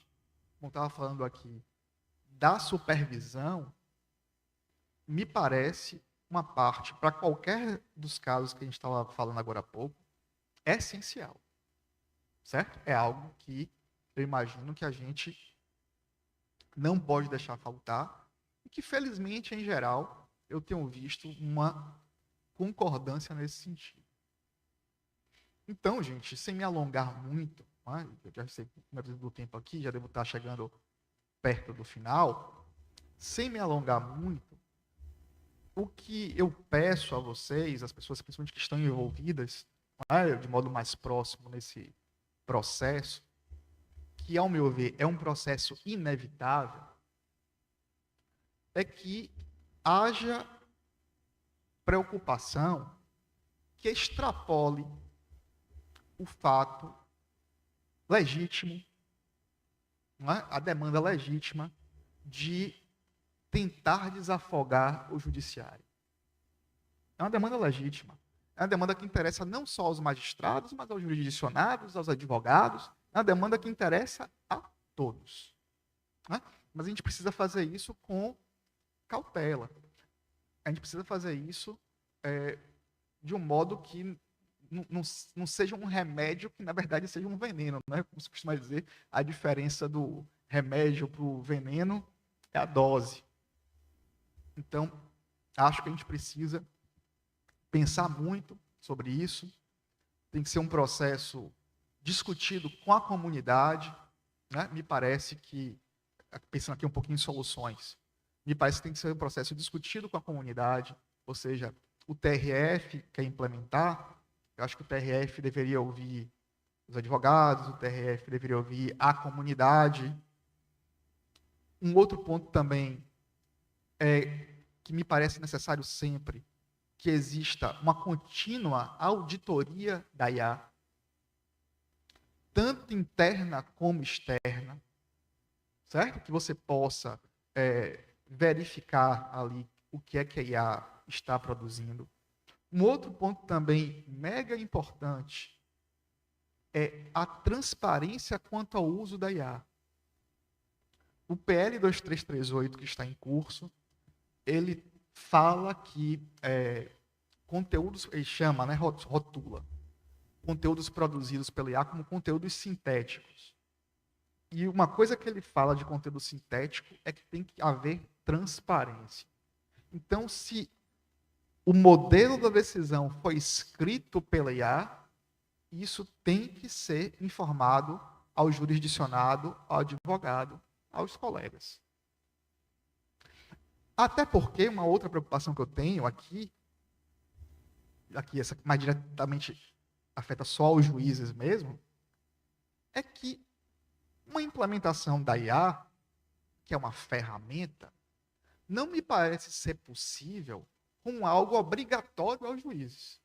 como eu estava falando aqui, da supervisão, me parece uma parte, para qualquer dos casos que a gente estava falando agora há pouco, é essencial. Certo? É algo que eu imagino que a gente não pode deixar faltar e que, felizmente, em geral, eu tenho visto uma concordância nesse sentido. Então, gente, sem me alongar muito, né, eu já sei do tempo aqui, já devo estar chegando perto do final, sem me alongar muito, o que eu peço a vocês, as pessoas principalmente que estão envolvidas, né, de modo mais próximo nesse processo, que, ao meu ver, é um processo inevitável, é que haja preocupação que extrapole o fato legítimo, não é? A demanda legítima de tentar desafogar o judiciário. É uma demanda legítima. É uma demanda que interessa não só aos magistrados, mas aos jurisdicionados, aos advogados. É uma demanda que interessa a todos. Né? Mas a gente precisa fazer isso com cautela. A gente precisa fazer isso de um modo que não seja um remédio que, na verdade, seja um veneno. Né? Como se costuma dizer, a diferença do remédio para o veneno é a dose. Então, acho que a gente precisa pensar muito sobre isso. Tem que ser um processo discutido com a comunidade. Né? Me parece que, pensando aqui um pouquinho em soluções, me parece que tem que ser um processo discutido com a comunidade, ou seja, o TRF quer implementar, eu acho que o TRF deveria ouvir os advogados, o TRF deveria ouvir a comunidade. Um outro ponto também que me parece necessário sempre, que exista uma contínua auditoria da IA, tanto interna como externa, certo? Que você possa verificar ali o que é que a IA está produzindo. Um outro ponto também mega importante é a transparência quanto ao uso da IA. O PL 2338, que está em curso, ele fala que conteúdos, ele chama, né, rotula, conteúdos produzidos pela IA como conteúdos sintéticos. E uma coisa que ele fala de conteúdo sintético é que tem que haver transparência. Então, se o modelo da decisão foi escrito pela IA, isso tem que ser informado ao jurisdicionado, ao advogado, aos colegas. Até porque uma outra preocupação que eu tenho aqui essa mais diretamente afeta só os juízes mesmo, é que Uma implementação da IA, que é uma ferramenta, não me parece ser possível com algo obrigatório aos juízes.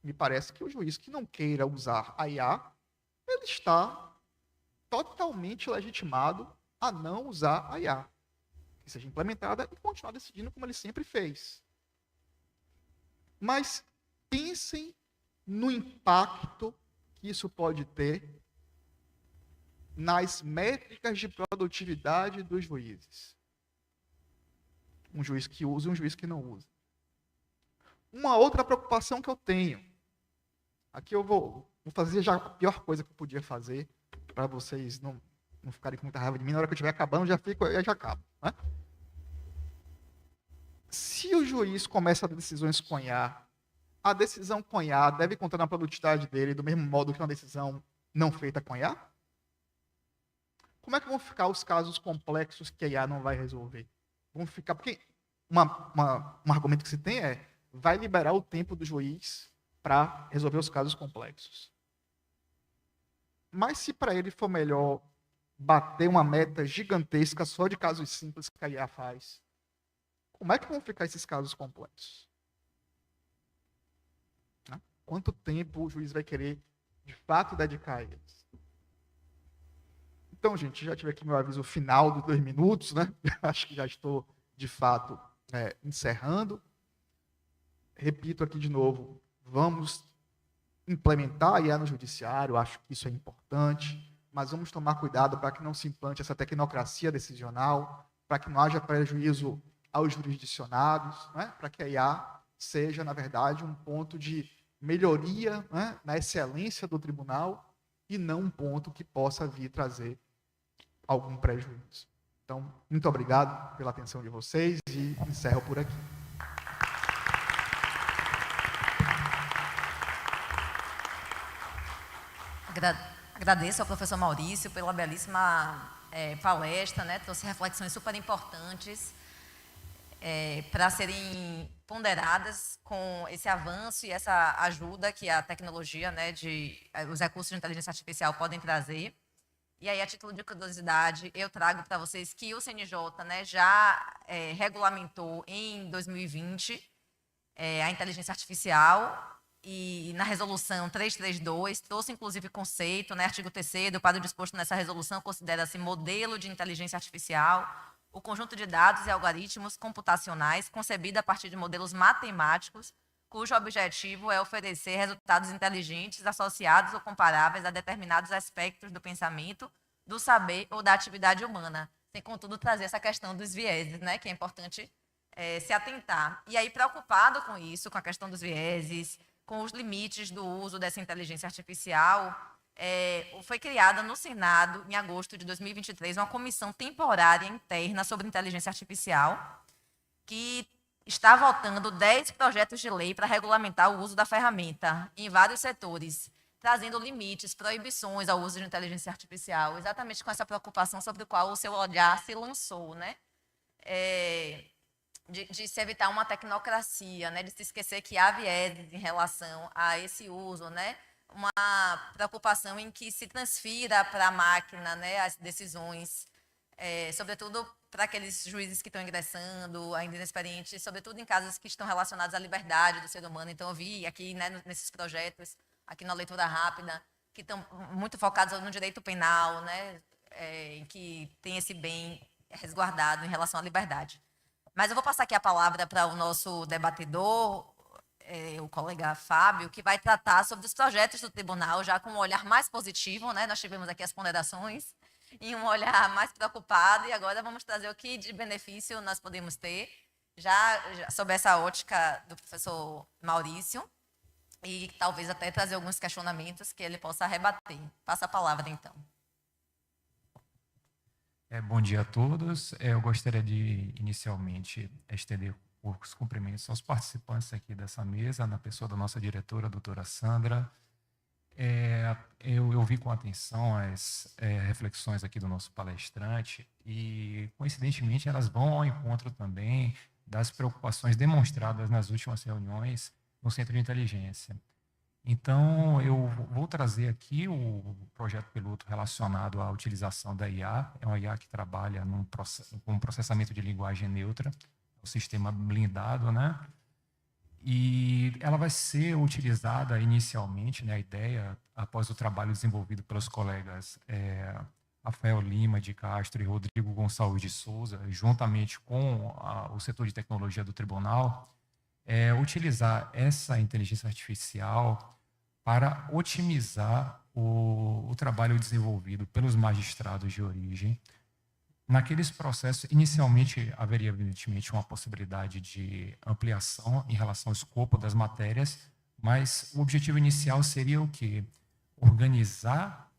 Me parece que o juiz que não queira usar a IA, ele está totalmente legitimado a não usar a IA, que seja implementada e continuar decidindo como ele sempre fez. Mas pensem no impacto que isso pode ter nas métricas de produtividade dos juízes. Um juiz que usa e um juiz que não usa. Uma outra preocupação que eu tenho, aqui eu vou fazer já a pior coisa que eu podia fazer, para vocês não ficarem com muita raiva de mim. Na hora que eu estiver acabando, eu já acabo. Né? Se o juiz começa a dar decisões com IA, a decisão com IA deve contar na produtividade dele do mesmo modo que uma decisão não feita com IA? Como é que vão ficar os casos complexos que a IA não vai resolver? Vão ficar... Porque um argumento que se tem é vai liberar o tempo do juiz para resolver os casos complexos. Mas se para ele for melhor bater uma meta gigantesca só de casos simples que a IA faz, como é que vão ficar esses casos complexos? Quanto tempo o juiz vai querer, de fato, dedicar a eles? Então, gente, já tive aqui meu aviso final dos 2 minutos, né? Acho que já estou, de fato, encerrando. Repito aqui de novo, vamos implementar a IA no judiciário, acho que isso é importante, mas vamos tomar cuidado para que não se implante essa tecnocracia decisional, para que não haja prejuízo aos jurisdicionados, né? Para que a IA seja, na verdade, um ponto de melhoria, né, na excelência do tribunal e não um ponto que possa vir trazer algum prejuízo. Então, muito obrigado pela atenção de vocês e encerro por aqui. Agradeço ao professor Maurício pela belíssima palestra, né? Trouxe reflexões super importantes para serem ponderadas com esse avanço e essa ajuda que a tecnologia, né, os recursos de inteligência artificial podem trazer. E aí, a título de curiosidade, eu trago para vocês que o CNJ, né, já regulamentou em 2020 a inteligência artificial e na resolução 332 trouxe inclusive conceito, né, artigo 3º, para o disposto nessa resolução considera-se modelo de inteligência artificial o conjunto de dados e algoritmos computacionais concebido a partir de modelos matemáticos, cujo objetivo é oferecer resultados inteligentes associados ou comparáveis a determinados aspectos do pensamento, do saber ou da atividade humana, sem, contudo, trazer essa questão dos vieses, né, que é importante se atentar. E aí, preocupado com isso, com a questão dos vieses, com os limites do uso dessa inteligência artificial, foi criada no Senado, em agosto de 2023, uma comissão temporária interna sobre inteligência artificial, que está votando 10 projetos de lei para regulamentar o uso da ferramenta em vários setores, trazendo limites, proibições ao uso de inteligência artificial, exatamente com essa preocupação sobre a qual o seu olhar se lançou, né? De se evitar uma tecnocracia, né? De se esquecer que há vieses em relação a esse uso, né? Uma preocupação em que se transfira para a máquina, né, as decisões, sobretudo para aqueles juízes que estão ingressando, ainda inexperientes, sobretudo em casos que estão relacionados à liberdade do ser humano. Então, eu vi aqui, né, nesses projetos, aqui na leitura rápida, que estão muito focados no direito penal, né, em que tem esse bem resguardado em relação à liberdade. Mas eu vou passar aqui a palavra para o nosso debatedor, o colega Fábio, que vai tratar sobre os projetos do tribunal, já com um olhar mais positivo, né? Nós tivemos aqui as ponderações, e um olhar mais preocupado, e agora vamos trazer o que de benefício nós podemos ter, já sob essa ótica do professor Maurício, e talvez até trazer alguns questionamentos que ele possa rebater. Passa a palavra, então. Bom dia a todos. Eu gostaria de, inicialmente, estender os cumprimentos aos participantes aqui dessa mesa, na pessoa da nossa diretora, a doutora Sandra. Eu ouvi com atenção as reflexões aqui do nosso palestrante e, coincidentemente, elas vão ao encontro também das preocupações demonstradas nas últimas reuniões no Centro de Inteligência. Então, eu vou trazer aqui o projeto piloto relacionado à utilização da IA. É uma IA que trabalha com processamento de linguagem neutra, o sistema blindado, né? E ela vai ser utilizada inicialmente, né, a ideia, após o trabalho desenvolvido pelos colegas Rafael Lima de Castro e Rodrigo Gonçalves de Souza, juntamente com o setor de tecnologia do tribunal, utilizar essa inteligência artificial para otimizar o trabalho desenvolvido pelos magistrados de origem. Naqueles processos, inicialmente, haveria, evidentemente, uma possibilidade de ampliação em relação ao escopo das matérias, mas o objetivo inicial seria o quê? Organizar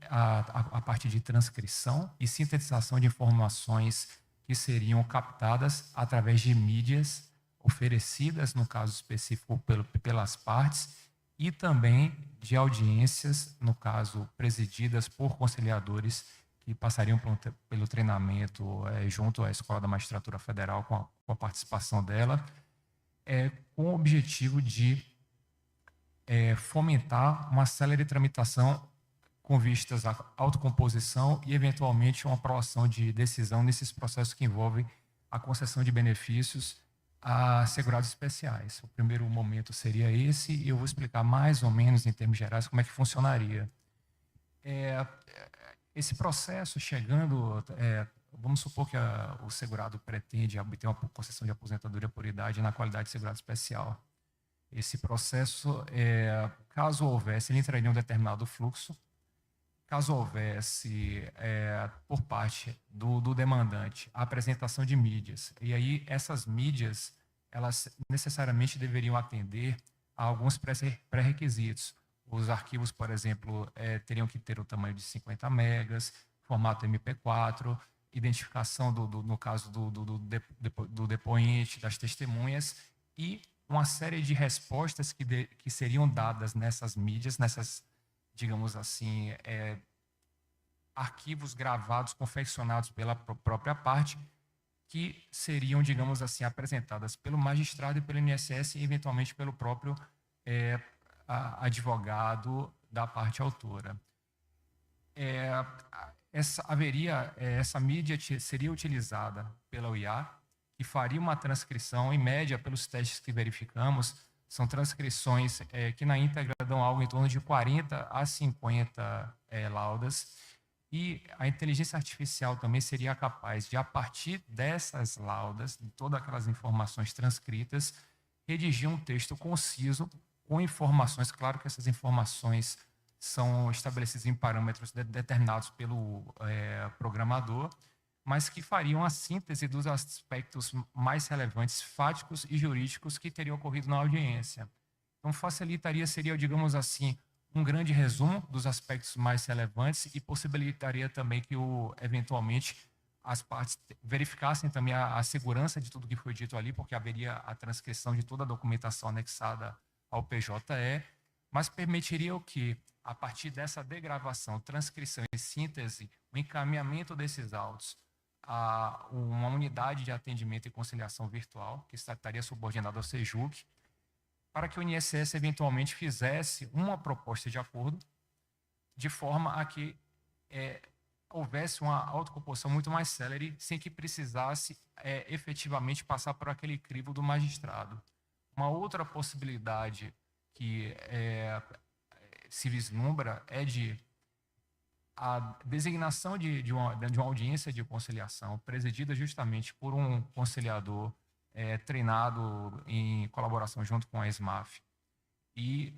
a parte de transcrição e sintetização de informações que seriam captadas através de mídias oferecidas, no caso específico, pelas partes, e também de audiências, no caso, presididas por conciliadores que passariam pelo treinamento junto à Escola da Magistratura Federal, com a participação dela, com o objetivo de fomentar uma célere tramitação com vistas à autocomposição e, eventualmente, uma aprovação de decisão nesses processos que envolvem a concessão de benefícios a segurados especiais. O primeiro momento seria esse, e eu vou explicar mais ou menos, em termos gerais, como é que funcionaria. Esse processo chegando, vamos supor que o segurado pretende obter uma concessão de aposentadoria por idade na qualidade de segurado especial. Esse processo, caso houvesse, ele entraria em um determinado fluxo. Caso houvesse, por parte do demandante, a apresentação de mídias, e aí essas mídias, elas necessariamente deveriam atender a alguns pré-requisitos. Os arquivos, por exemplo, teriam que ter o tamanho de 50 megas, formato MP4, identificação, no caso do depoente, das testemunhas, e uma série de respostas que seriam dadas nessas mídias, digamos assim, arquivos gravados, confeccionados pela própria parte, que seriam, digamos assim, apresentadas pelo magistrado e pelo INSS e, eventualmente, pelo próprio advogado da parte autora. Essa mídia seria utilizada pela IA, que faria uma transcrição, em média, pelos testes que verificamos, são transcrições que na íntegra dão algo em torno de 40 a 50 laudas, e a inteligência artificial também seria capaz de, a partir dessas laudas, de todas aquelas informações transcritas, redigir um texto conciso, com informações, claro que essas informações são estabelecidas em parâmetros determinados pelo programador, mas que fariam a síntese dos aspectos mais relevantes, fáticos e jurídicos que teriam ocorrido na audiência. Então, seria, digamos assim, um grande resumo dos aspectos mais relevantes e possibilitaria também que, eventualmente, as partes verificassem também a segurança de tudo que foi dito ali, porque haveria a transcrição de toda a documentação anexada ao PJE, mas permitiria o que, a partir dessa degravação, transcrição e síntese, o encaminhamento desses autos a uma unidade de atendimento e conciliação virtual, que estaria subordinada ao SEJUC, para que o INSS eventualmente fizesse uma proposta de acordo, de forma a que houvesse uma autocomposição muito mais célere, sem que precisasse efetivamente passar por aquele crivo do magistrado. Uma outra possibilidade que se vislumbra é a designação de uma audiência de conciliação, presidida justamente por um conciliador treinado em colaboração junto com a ESMAF. E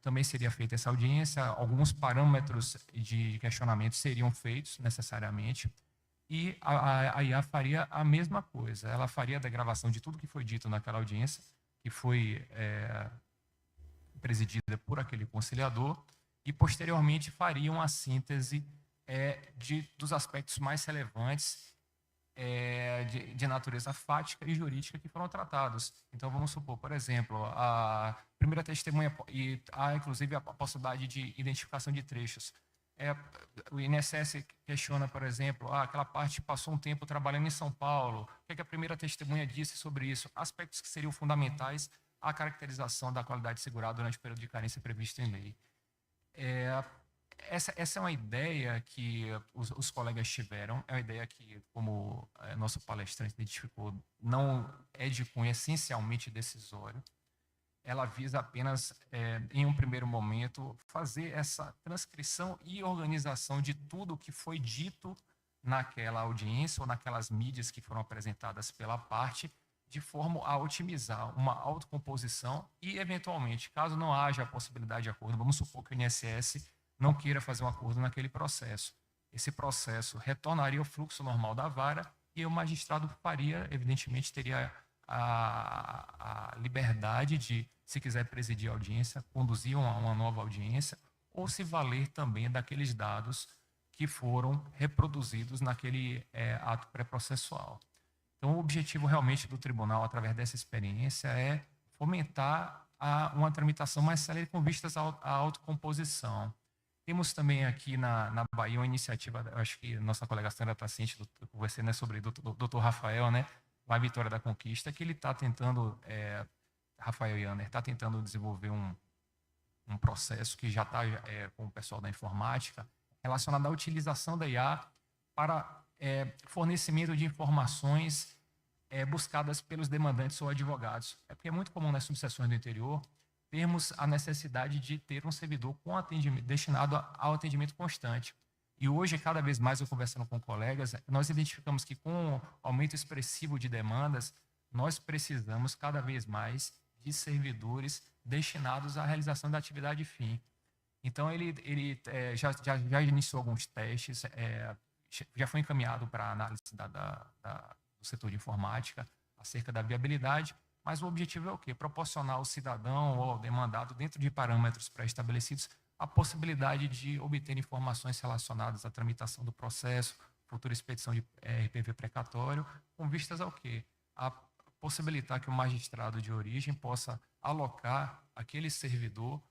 também seria feita essa audiência, alguns parâmetros de questionamento seriam feitos necessariamente, e a IA faria a mesma coisa. Ela faria a degravação de tudo que foi dito naquela audiência, que foi presidida por aquele conciliador, e posteriormente faria uma síntese dos aspectos mais relevantes de natureza fática e jurídica que foram tratados. Então, vamos supor, por exemplo, a primeira testemunha, e há inclusive a possibilidade de identificação de trechos. O INSS questiona, por exemplo, aquela parte passou um tempo trabalhando em São Paulo, o que a primeira testemunha disse sobre isso? Aspectos que seriam fundamentais a caracterização da qualidade segurada durante o período de carência previsto em lei. Essa é uma ideia que os colegas tiveram, é uma ideia que, como nosso palestrante identificou, não é de cunho essencialmente decisório. Ela visa apenas, em um primeiro momento, fazer essa transcrição e organização de tudo o que foi dito naquela audiência ou naquelas mídias que foram apresentadas pela parte, de forma a otimizar uma autocomposição e, eventualmente, caso não haja a possibilidade de acordo, vamos supor que o INSS não queira fazer um acordo naquele processo. Esse processo retornaria ao fluxo normal da vara e o magistrado faria, evidentemente, teria a liberdade de, se quiser presidir a audiência, conduzir uma nova audiência ou se valer também daqueles dados que foram reproduzidos naquele ato pré-processual. Então, o objetivo realmente do tribunal, através dessa experiência, é fomentar uma tramitação mais célere com vistas à autocomposição. Temos também aqui na Bahia uma iniciativa, acho que nossa colega Sandra está ciente, conversei, né, sobre o doutor Rafael, né, lá em Vitória da Conquista, que ele está tentando, Rafael Yanner, está tentando desenvolver um processo que já está com o pessoal da informática, relacionado à utilização da IA para fornecimento de informações buscadas pelos demandantes ou advogados. É porque é muito comum nas subseções do interior termos a necessidade de ter um servidor com atendimento, destinado ao atendimento constante. E hoje, cada vez mais, eu conversando com colegas, nós identificamos que com o aumento expressivo de demandas, nós precisamos cada vez mais de servidores destinados à realização da atividade fim. Então, ele já iniciou alguns testes, já foi encaminhado para a análise do setor de informática acerca da viabilidade, mas o objetivo é o quê? Proporcionar ao cidadão ou ao demandado, dentro de parâmetros pré-estabelecidos, a possibilidade de obter informações relacionadas à tramitação do processo, futura expedição de RPV precatório, com vistas ao quê? A possibilitar que o magistrado de origem possa alocar aquele servidor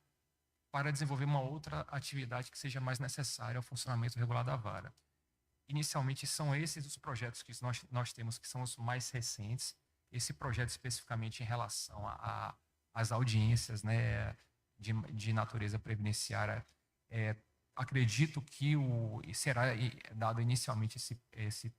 para desenvolver uma outra atividade que seja mais necessária ao funcionamento regular da vara. Inicialmente, são esses os projetos que nós temos, que são os mais recentes. Esse projeto especificamente em relação às audiências, né, de natureza previdenciária, acredito que será dado inicialmente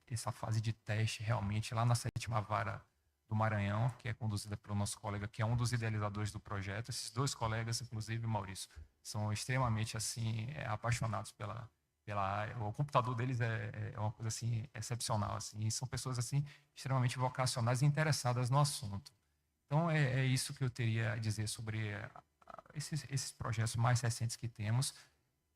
essa fase de teste realmente lá na 7ª Vara do Maranhão, que é conduzida pelo nosso colega, que é um dos idealizadores do projeto. Esses dois colegas, inclusive, Maurício, são extremamente assim apaixonados pela área. O computador deles é uma coisa assim excepcional, assim, e são pessoas assim extremamente vocacionais e interessadas no assunto. Então é isso que eu teria a dizer sobre esses projetos mais recentes que temos.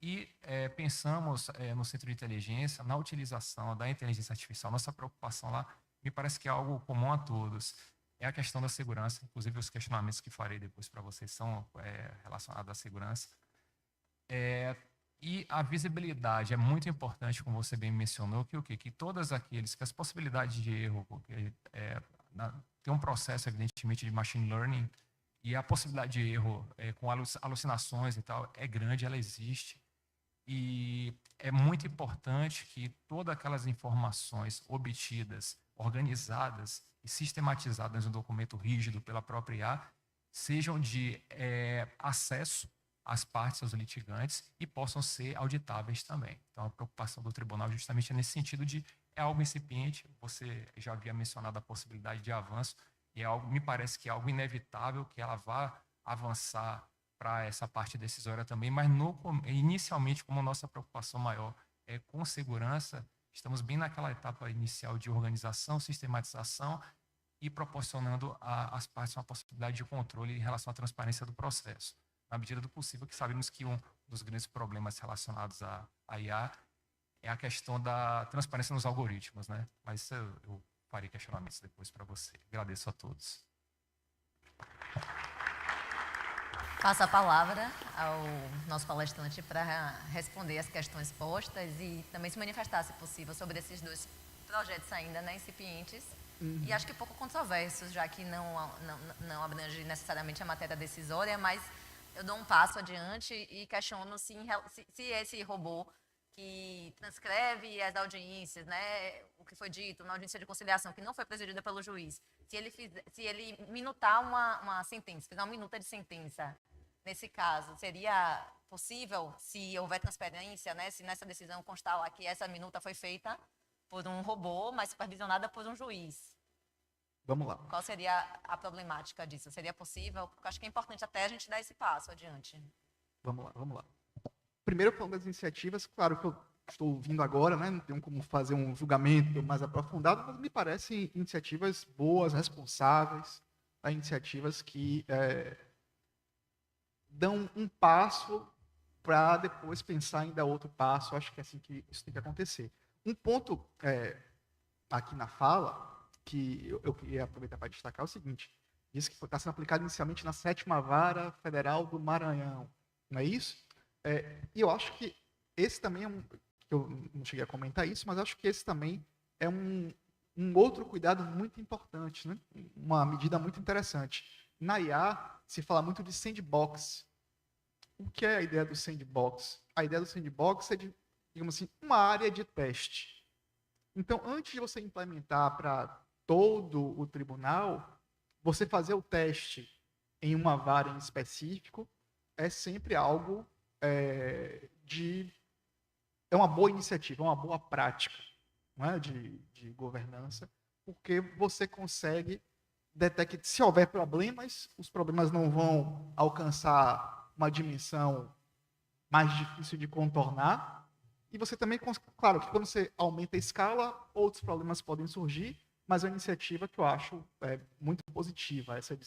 E pensamos no Centro de Inteligência, na utilização da inteligência artificial. Nossa preocupação lá, me parece que é algo comum a todos, é a questão da segurança. Inclusive, os questionamentos que farei depois para vocês são relacionados à segurança. E a visibilidade é muito importante, como você bem mencionou, que todas aqueles, que as possibilidades de erro, porque tem um processo, evidentemente, de machine learning, e a possibilidade de erro com alucinações e tal é grande, ela existe. E é muito importante que todas aquelas informações obtidas, organizadas e sistematizadas em um documento rígido pela própria IA, sejam de acesso às partes, aos litigantes, e possam ser auditáveis também. Então, a preocupação do tribunal justamente é nesse sentido de algo incipiente. Você já havia mencionado a possibilidade de avanço, e me parece que é algo inevitável que ela vá avançar para essa parte decisória também, mas inicialmente, como a nossa preocupação maior é com segurança, estamos bem naquela etapa inicial de organização, sistematização e proporcionando às partes uma possibilidade de controle em relação à transparência do processo. Na medida do possível, que sabemos que um dos grandes problemas relacionados à IA é a questão da transparência nos algoritmos, né? Mas isso eu farei questionamentos depois para você. Agradeço a todos. Passo a palavra ao nosso palestrante para responder as questões postas e também se manifestar, se possível, sobre esses dois projetos ainda, né, incipientes. E acho que pouco controversos, já que não abrange necessariamente a matéria decisória, mas eu dou um passo adiante e questiono se esse robô que transcreve as audiências, né, o que foi dito na audiência de conciliação, que não foi presidida pelo juiz, se ele minutar uma sentença, fizer uma minuta de sentença, nesse caso, seria possível, se houver transparência, né, se nessa decisão constar lá que essa minuta foi feita por um robô, mas supervisionada por um juiz? Vamos lá. Qual seria a problemática disso? Seria possível? Porque eu acho que é importante até a gente dar esse passo adiante. Vamos lá, vamos lá. Primeiro, falando das iniciativas, claro que eu estou ouvindo agora, né, não tenho como fazer um julgamento mais aprofundado, mas me parecem iniciativas boas, responsáveis, tá? Iniciativas que dão um passo para depois pensar em dar outro passo. Acho que é assim que isso tem que acontecer. Um ponto aqui na fala, que eu queria aproveitar para destacar, é o seguinte: diz que está sendo aplicado inicialmente na 7ª Vara Federal do Maranhão, não é isso? E eu acho que esse também eu não cheguei a comentar isso, mas acho que esse também é um outro cuidado muito importante, né? Uma medida muito interessante. Na IA, se fala muito de sandbox. O que é a ideia do sandbox? A ideia do sandbox é de, digamos assim, uma área de teste. Então, antes de você implementar para todo o tribunal, você fazer o teste em uma vara em específico é sempre algo é uma boa iniciativa, uma boa prática, não é? de governança, porque você consegue detectar, se houver problemas, os problemas não vão alcançar uma dimensão mais difícil de contornar, e você também, claro, que quando você aumenta a escala, outros problemas podem surgir, mas é uma iniciativa que eu acho muito positiva, essa de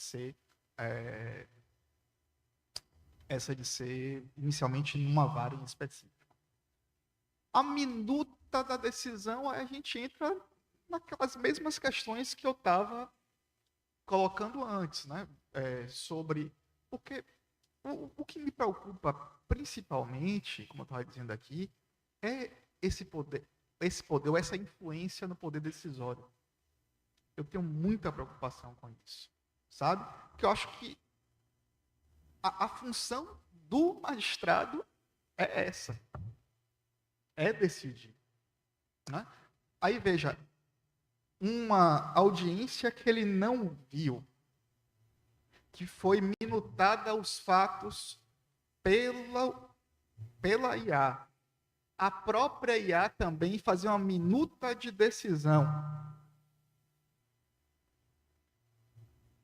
ser inicialmente numa vara em específico. A minuta da decisão, a gente entra naquelas mesmas questões que eu estava colocando antes, né? Porque o que me preocupa principalmente, como eu estava dizendo aqui, é esse poder, ou essa influência no poder decisório. Eu tenho muita preocupação com isso, sabe? Porque eu acho que a função do magistrado é essa. É decidir. Né? Aí, veja, uma audiência que ele não viu, que foi minutada os fatos pela IA. A própria IA também fazia uma minuta de decisão.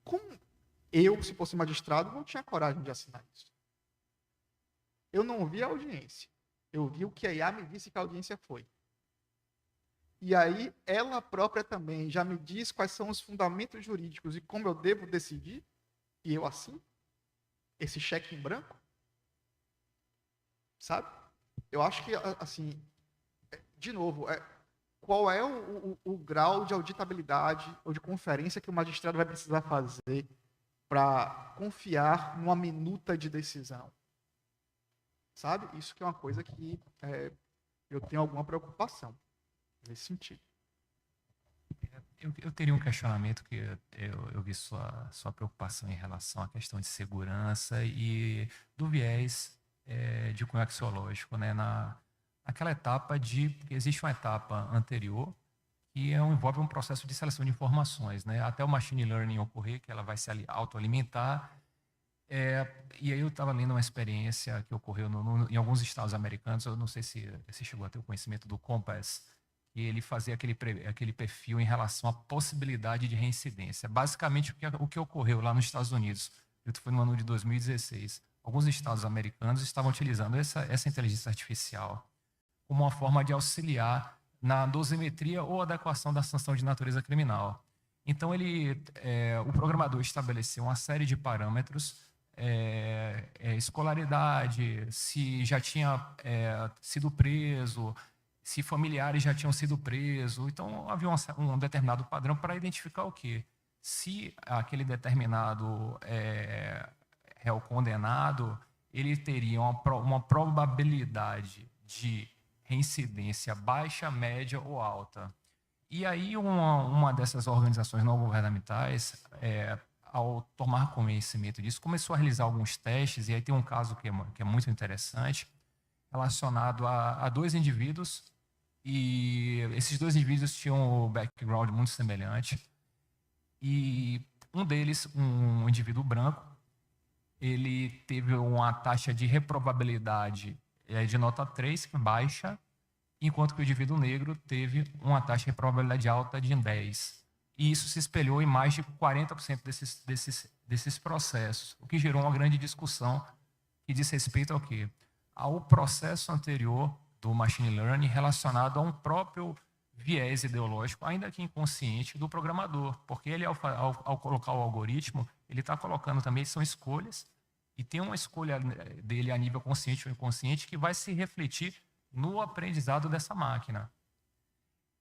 Como eu, se fosse magistrado, não tinha coragem de assinar isso. Eu não vi a audiência. Eu vi o que a IA me disse que a audiência foi. E aí, ela própria também já me diz quais são os fundamentos jurídicos e como eu devo decidir, e eu assino esse cheque em branco. Sabe? Eu acho que, assim, de novo, qual é o grau de auditabilidade ou de conferência que o magistrado vai precisar fazer para confiar numa minuta de decisão? Sabe? Isso que é uma coisa que eu tenho alguma preocupação nesse sentido. Eu teria um questionamento que eu vi sua preocupação em relação à questão de segurança e do viés de cunho axiológico, né? Naquela etapa existe uma etapa anterior que envolve um processo de seleção de informações, né? Até o machine learning ocorrer, que ela vai se autoalimentar. E aí eu estava lendo uma experiência que ocorreu em alguns estados americanos, eu não sei se chegou a ter o conhecimento do Compass, que ele fazia aquele perfil em relação à possibilidade de reincidência. Basicamente, o que ocorreu lá nos Estados Unidos, isso foi no ano de 2016, alguns estados americanos estavam utilizando essa inteligência artificial como uma forma de auxiliar na dosimetria ou adequação da sanção de natureza criminal. Então, o programador estabeleceu uma série de parâmetros, escolaridade, se já tinha sido preso, se familiares já tinham sido presos. Então, havia um determinado padrão para identificar o quê? Se aquele determinado réu condenado, ele teria uma probabilidade de reincidência baixa, média ou alta. E aí, uma dessas organizações não governamentais, ao tomar conhecimento disso, começou a realizar alguns testes, e aí tem um caso que é muito interessante, relacionado a 2 indivíduos, E esses dois indivíduos tinham um background muito semelhante. E um deles, um indivíduo branco, ele teve uma taxa de reprovabilidade de nota 3, que é baixa, enquanto que o indivíduo negro teve uma taxa de reprovabilidade alta de 10. E isso se espelhou em mais de 40% desses processos, o que gerou uma grande discussão que diz respeito ao quê? Ao processo anterior do machine learning relacionado a um próprio viés ideológico, ainda que inconsciente, do programador, porque ele, ao colocar o algoritmo, ele está colocando também, são escolhas, e tem uma escolha dele a nível consciente ou inconsciente que vai se refletir no aprendizado dessa máquina.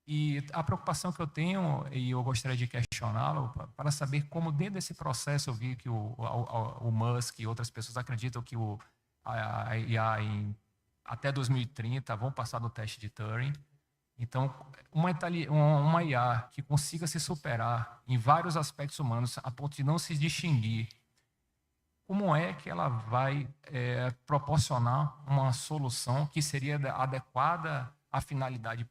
E a preocupação que eu tenho, e eu gostaria de questioná-lo, para saber como dentro desse processo eu vi que o Musk e outras pessoas acreditam que a IA até 2030 vão passar do teste de Turing. Então, uma IA que consiga se superar em vários aspectos humanos a ponto de não se distinguir, como é que ela vai proporcionar uma solução que seria adequada à finalidade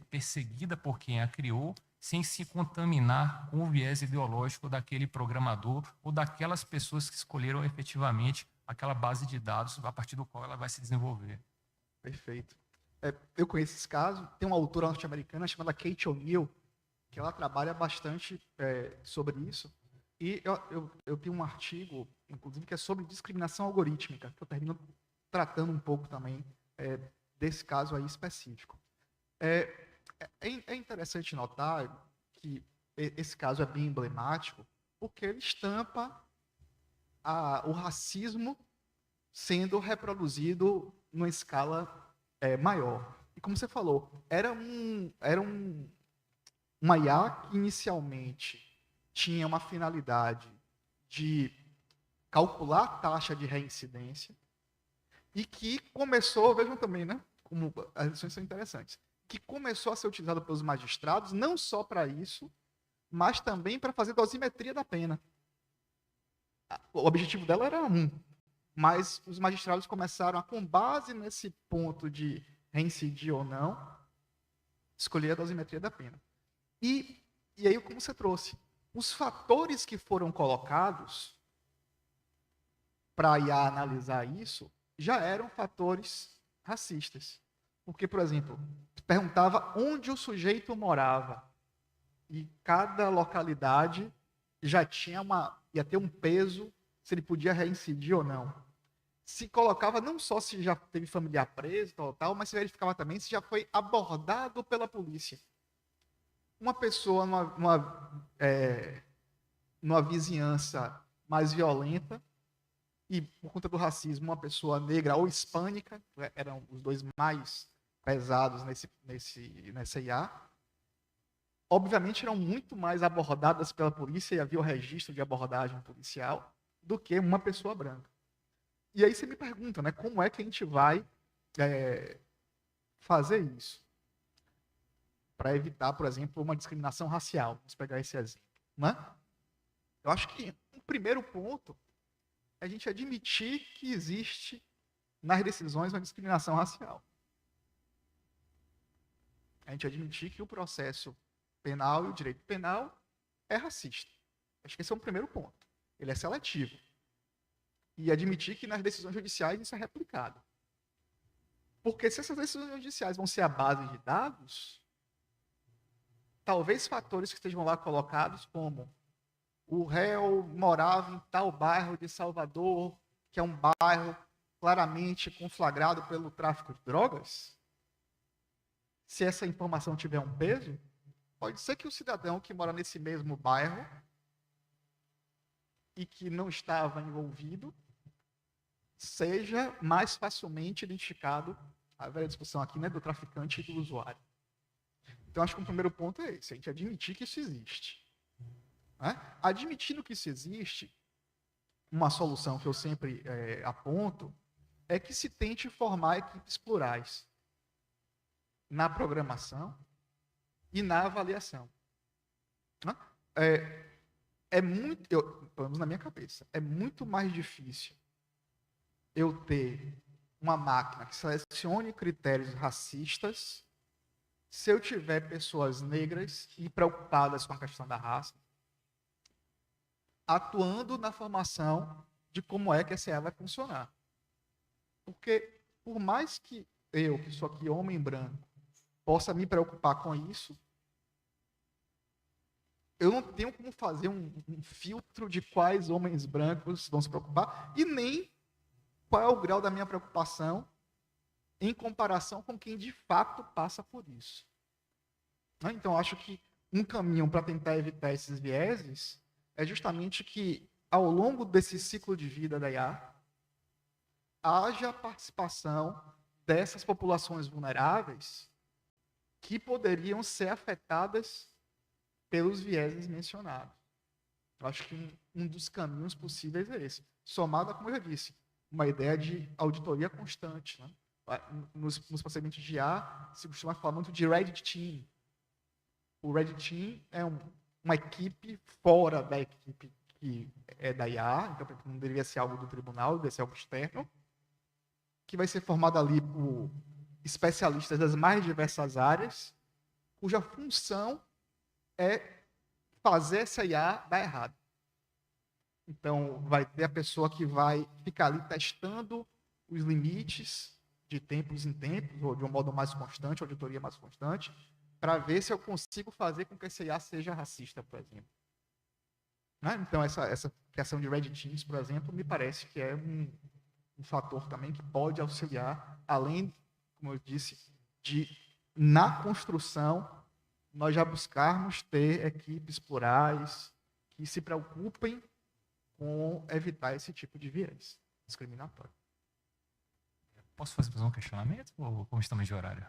perseguida por quem a criou, sem se contaminar com o viés ideológico daquele programador ou daquelas pessoas que escolheram efetivamente aquela base de dados a partir do qual ela vai se desenvolver? Perfeito. Eu conheço esse caso. Tem uma autora norte-americana chamada Kate O'Neill, que ela trabalha bastante sobre isso. E eu tenho um artigo, inclusive, que é sobre discriminação algorítmica, que eu termino tratando um pouco também desse caso aí específico. É interessante notar que esse caso é bem emblemático, porque ele estampa o racismo sendo reproduzido numa escala maior. E como você falou, era uma IA que inicialmente tinha uma finalidade de calcular a taxa de reincidência e que começou, vejam também, né, como as lições são interessantes, que começou a ser utilizado pelos magistrados não só para isso, mas também para fazer dosimetria da pena. O objetivo dela era mas os magistrados começaram a, com base nesse ponto de reincidir ou não, escolher a dosimetria da pena. E aí, como você trouxe, os fatores que foram colocados para a IA analisar isso já eram fatores racistas. Porque, por exemplo, perguntava onde o sujeito morava. E cada localidade já ia ter um peso se ele podia reincidir ou não. Se colocava não só se já teve familiar preso, tal, mas se verificava também se já foi abordado pela polícia. Uma pessoa numa vizinhança mais violenta, e por conta do racismo, uma pessoa negra ou hispânica, eram os dois mais pesados nessa IA, obviamente eram muito mais abordadas pela polícia e havia o registro de abordagem policial do que uma pessoa branca. E aí você me pergunta, né, como é que a gente vai fazer isso? Para evitar, por exemplo, uma discriminação racial. Vamos pegar esse exemplo. Né? Eu acho que o primeiro ponto é a gente admitir que existe nas decisões uma discriminação racial. A gente admitir que o processo penal e o direito penal é racista. Acho que esse é o primeiro ponto. Ele é seletivo. E admitir que nas decisões judiciais isso é replicado. Porque se essas decisões judiciais vão ser a base de dados, talvez fatores que estejam lá colocados, como o réu morava em tal bairro de Salvador, que é um bairro claramente conflagrado pelo tráfico de drogas, se essa informação tiver um peso, pode ser que o cidadão que mora nesse mesmo bairro e que não estava envolvido seja mais facilmente identificado, a velha discussão aqui, né, do traficante e do usuário. Então, acho que o primeiro ponto é esse, a gente admitir que isso existe. Né? Admitindo que isso existe, uma solução que eu sempre aponto é que se tente formar equipes plurais na programação e na avaliação. Né? Pelo menos na minha cabeça, é muito mais difícil eu ter uma máquina que selecione critérios racistas se eu tiver pessoas negras e preocupadas com a questão da raça, atuando na formação de como é que essa IA vai funcionar. Porque, por mais que eu, que sou aqui homem branco, possa me preocupar com isso, eu não tenho como fazer um filtro de quais homens brancos vão se preocupar e nem qual é o grau da minha preocupação em comparação com quem de fato passa por isso. Então, acho que um caminho para tentar evitar esses vieses é justamente que, ao longo desse ciclo de vida da IA, haja participação dessas populações vulneráveis que poderiam ser afetadas pelos vieses mencionados. Eu acho que um dos caminhos possíveis é esse. Somado a, como eu já disse, uma ideia de auditoria constante. Né? Nos procedimentos de IA, se costuma falar muito de Red Team. O Red Team é uma equipe fora da equipe que é da IA, então não deveria ser algo do tribunal, deveria ser algo externo, que vai ser formado ali por especialistas das mais diversas áreas, cuja função é fazer essa IA dar errado. Então, vai ter a pessoa que vai ficar ali testando os limites de tempos em tempos, ou de um modo mais constante, auditoria mais constante, para ver se eu consigo fazer com que essa IA seja racista, por exemplo. Né? Então, essa criação de Red Teams, por exemplo, me parece que é um fator também que pode auxiliar, além, como eu disse, de, na construção, nós já buscarmos ter equipes plurais que se preocupem com evitar esse tipo de viés discriminatório. Posso fazer um questionamento ou como estamos de horário?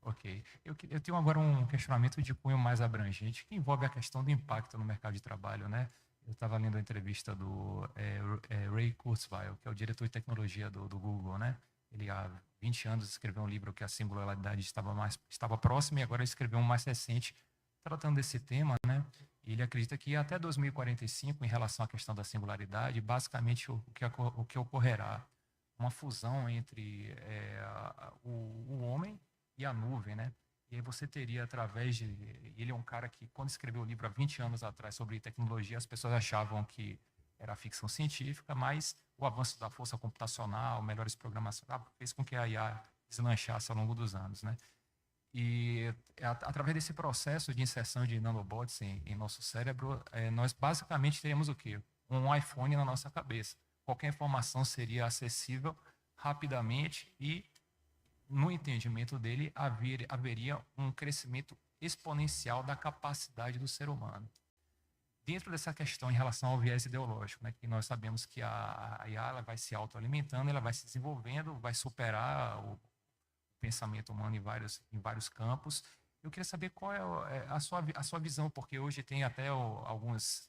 Ok. Eu tenho agora um questionamento de cunho mais abrangente, que envolve a questão do impacto no mercado de trabalho, né? Eu estava lendo a entrevista do Ray Kurzweil, que é o diretor de tecnologia do Google, né? Ele há 20 anos escreveu um livro que a singularidade estava próxima, e agora ele escreveu um mais recente tratando desse tema, né? E ele acredita que até 2045, em relação à questão da singularidade, basicamente o que ocorrerá uma fusão entre o homem e a nuvem, né? E aí você teria, através de... Ele é um cara que, quando escreveu o livro há 20 anos atrás sobre tecnologia, as pessoas achavam que era ficção científica, mas o avanço da força computacional, melhores programações, fez com que a IA deslanchasse ao longo dos anos, né? E através desse processo de inserção de nanobots em nosso cérebro, nós basicamente teríamos o quê? Um iPhone na nossa cabeça. Qualquer informação seria acessível rapidamente e, no entendimento dele, haveria um crescimento exponencial da capacidade do ser humano. Dentro dessa questão em relação ao viés ideológico, né, que nós sabemos que a IA ela vai se autoalimentando, ela vai se desenvolvendo, vai superar o pensamento humano em vários campos. Eu queria saber qual é a sua visão, porque hoje tem até alguns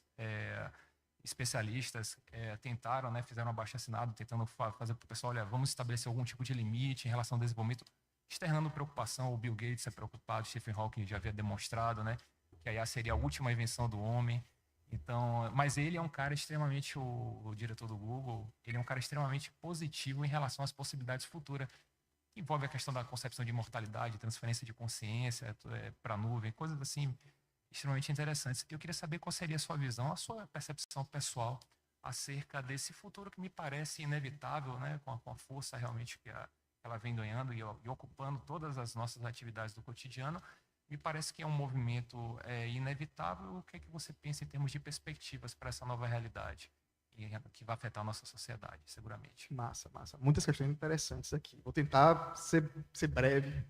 especialistas tentaram, né, fizeram um abaixo-assinado, tentando fazer para o pessoal, olha, vamos estabelecer algum tipo de limite em relação ao desenvolvimento, externando preocupação. O Bill Gates é preocupado, Stephen Hawking já havia demonstrado, né, que a IA seria a última invenção do homem. Então, mas ele é um cara extremamente, o diretor do Google, ele é um cara extremamente positivo em relação às possibilidades futuras. Envolve a questão da concepção de imortalidade, transferência de consciência para a nuvem, coisas assim extremamente interessantes. Eu queria saber qual seria a sua visão, a sua percepção pessoal acerca desse futuro que me parece inevitável, né, com a força realmente que ela vem ganhando e ocupando todas as nossas atividades do cotidiano. Me parece que é um movimento inevitável. O que é que você pensa em termos de perspectivas para essa nova realidade? Que vai afetar a nossa sociedade, seguramente. Massa. Muitas questões interessantes aqui. Vou tentar ser breve,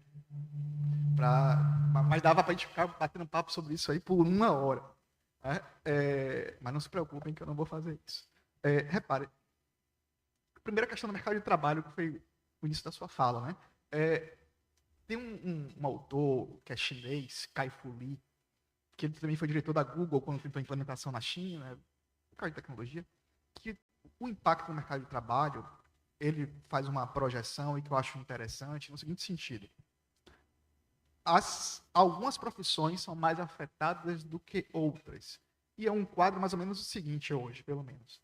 mas dava para a gente ficar batendo papo sobre isso aí por 1 hora. Né? Mas não se preocupem que eu não vou fazer isso. Repare, a primeira questão do mercado de trabalho, que foi o início da sua fala, né? Tem um autor que é chinês, Kai-Fu Lee, que ele também foi diretor da Google quando tentou a implementação na China, né? No caso de tecnologia, que o impacto no mercado de trabalho, ele faz uma projeção e que eu acho interessante no seguinte sentido. Algumas profissões são mais afetadas do que outras. E é um quadro mais ou menos o seguinte hoje, pelo menos.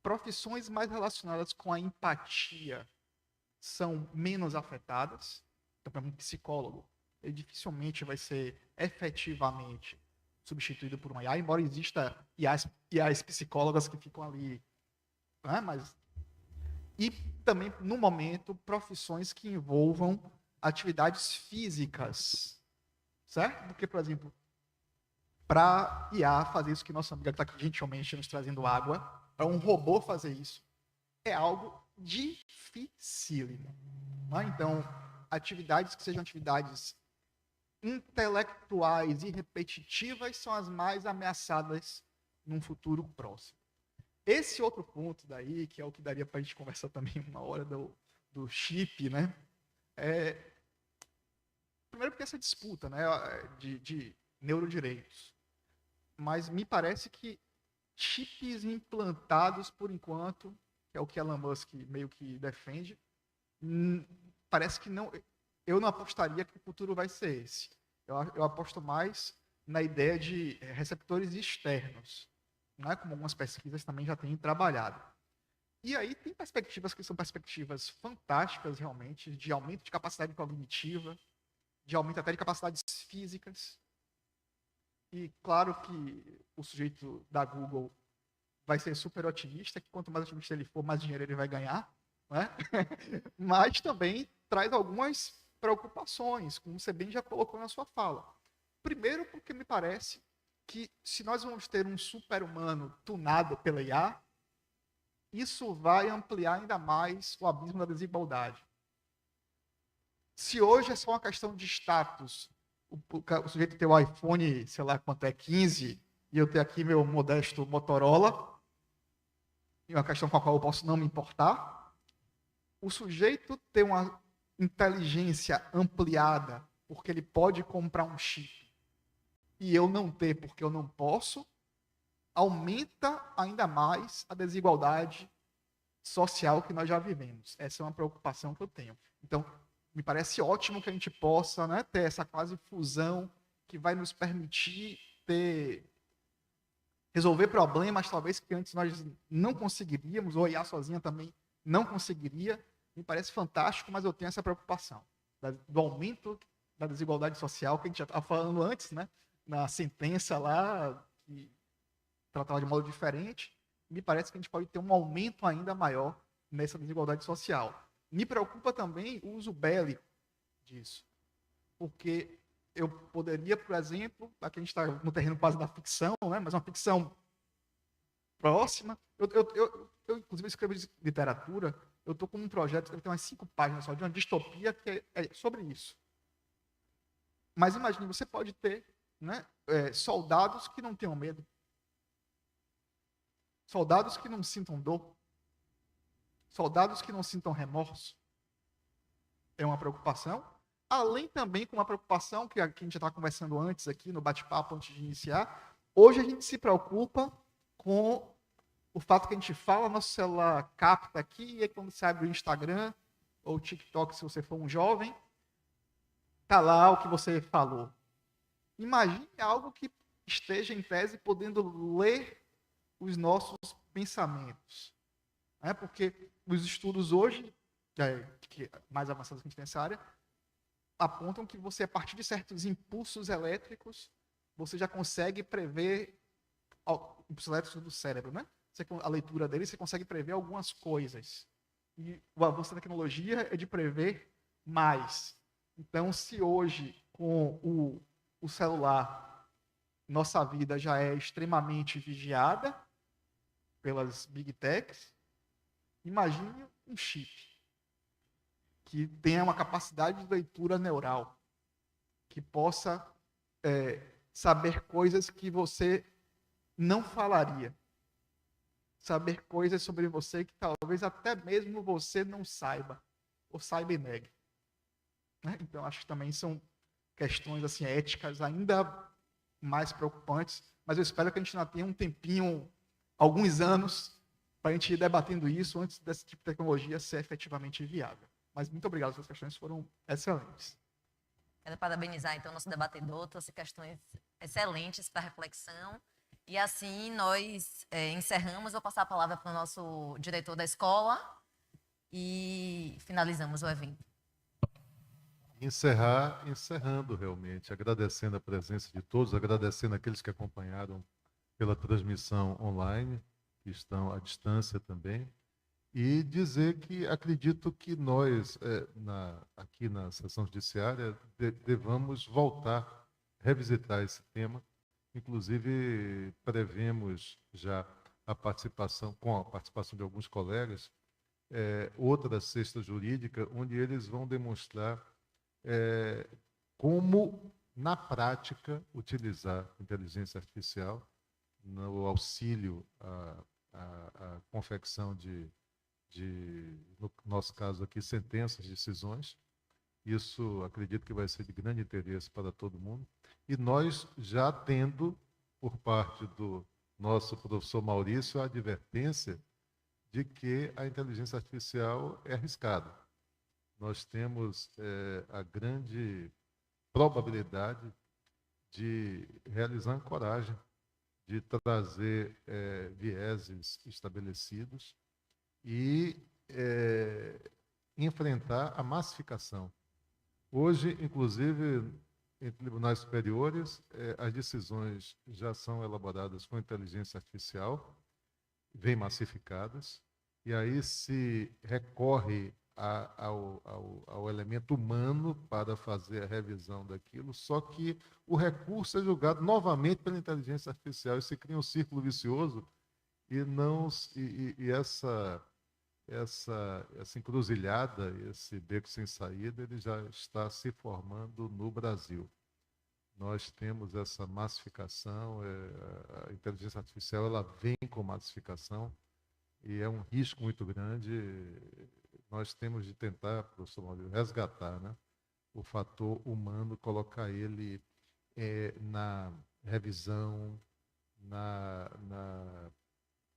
Profissões mais relacionadas com a empatia são menos afetadas. Então, para um psicólogo, ele dificilmente vai ser efetivamente substituído por uma IA, embora exista IAs psicólogas que ficam ali, né? E também, no momento, profissões que envolvam atividades físicas, certo? Porque, por exemplo, para IA fazer isso que nossa amiga está aqui gentilmente nos trazendo água, para um robô fazer isso, é algo dificílimo. Né? Então, atividades que sejam atividades intelectuais e repetitivas são as mais ameaçadas num futuro próximo. Esse outro ponto daí, que é o que daria para a gente conversar também uma hora do chip, né? Primeiro porque essa disputa, né, de neurodireitos. Mas me parece que chips implantados, por enquanto, que é o que Elon Musk meio que defende, parece que não. Eu não apostaria que o futuro vai ser esse. Eu aposto mais na ideia de receptores externos, né, como algumas pesquisas também já têm trabalhado. E aí tem perspectivas que são perspectivas fantásticas, realmente, de aumento de capacidade cognitiva, de aumento até de capacidades físicas. E claro que o sujeito da Google vai ser super otimista, que quanto mais otimista ele for, mais dinheiro ele vai ganhar, né? Mas também traz algumas preocupações, como você bem já colocou na sua fala. Primeiro, porque me parece que se nós vamos ter um super-humano tunado pela IA, isso vai ampliar ainda mais o abismo da desigualdade. Se hoje é só uma questão de status, o sujeito ter o iPhone, sei lá quanto é, 15, e eu ter aqui meu modesto Motorola, e uma questão com a qual eu posso não me importar, o sujeito ter uma inteligência ampliada, porque ele pode comprar um chip, e eu não ter porque eu não posso, aumenta ainda mais a desigualdade social que nós já vivemos. Essa é uma preocupação que eu tenho. Então, me parece ótimo que a gente possa, né, ter essa quase fusão que vai nos permitir resolver problemas, talvez, que antes nós não conseguiríamos, ou a IA sozinha também não conseguiria. Me parece fantástico, mas eu tenho essa preocupação do aumento da desigualdade social, que a gente já estava falando antes, né, na sentença lá, que tratava de modo diferente. Me parece que a gente pode ter um aumento ainda maior nessa desigualdade social. Me preocupa também o uso bélico disso, porque eu poderia, por exemplo, aqui a gente está no terreno quase da ficção, né, mas uma ficção próxima. Eu inclusive, escrevo literatura, eu estou com um projeto que tem umas 5 páginas só, de uma distopia que é sobre isso. Mas imagine, você pode ter, né, soldados que não tenham medo, soldados que não sintam dor, soldados que não sintam remorso. É uma preocupação. Além também com uma preocupação que a gente já estava conversando antes aqui no bate-papo, antes de iniciar. Hoje a gente se preocupa com o fato que a gente fala, nosso celular capta aqui, e aí quando você abre o Instagram ou o TikTok, se você for um jovem, tá lá o que você falou. Imagine algo que esteja em tese podendo ler os nossos pensamentos. Porque os estudos hoje, mais avançados que a gente tem nessa área, apontam que você, a partir de certos impulsos elétricos, você já consegue prever impulsos elétricos do cérebro, né? A leitura dele, você consegue prever algumas coisas. E o avanço da tecnologia é de prever mais. Então, se hoje, com o celular, nossa vida já é extremamente vigiada pelas big techs, imagine um chip que tenha uma capacidade de leitura neural, que possa saber coisas que você não falaria, saber coisas sobre você que talvez até mesmo você não saiba, ou saiba e negue. Né? Então, acho que também são questões assim, éticas ainda mais preocupantes, mas eu espero que a gente ainda tenha um tempinho, alguns anos, para a gente ir debatendo isso antes desse tipo de tecnologia ser efetivamente viável. Mas muito obrigado, suas questões foram excelentes. Quero parabenizar, então, nosso debatedor, trouxe questões excelentes para reflexão. E assim nós encerramos. Vou passar a palavra para o nosso diretor da escola e finalizamos o evento. encerrando realmente, agradecendo a presença de todos, agradecendo aqueles que acompanharam pela transmissão online, que estão à distância também, e dizer que acredito que nós, aqui na sessão judiciária, devamos voltar, revisitar esse tema. Inclusive, prevemos já com a participação de alguns colegas, outra cesta jurídica, onde eles vão demonstrar como, na prática, utilizar inteligência artificial no auxílio à confecção no nosso caso aqui, sentenças, decisões. Isso acredito que vai ser de grande interesse para todo mundo. E nós já tendo, por parte do nosso professor Maurício, a advertência de que a inteligência artificial é arriscada. Nós temos a grande probabilidade de realizar ancoragem, de trazer vieses estabelecidos e enfrentar a massificação. Hoje, inclusive, em tribunais superiores, as decisões já são elaboradas com inteligência artificial, vêm massificadas, e aí se recorre ao elemento humano para fazer a revisão daquilo, só que o recurso é julgado novamente pela inteligência artificial, e se cria um círculo vicioso, e essa encruzilhada, esse beco sem saída, ele já está se formando no Brasil. Nós temos essa massificação, a inteligência artificial ela vem com massificação, e é um risco muito grande. Nós temos de tentar, professor Maurício, resgatar, né, o fator humano, colocar ele na revisão, na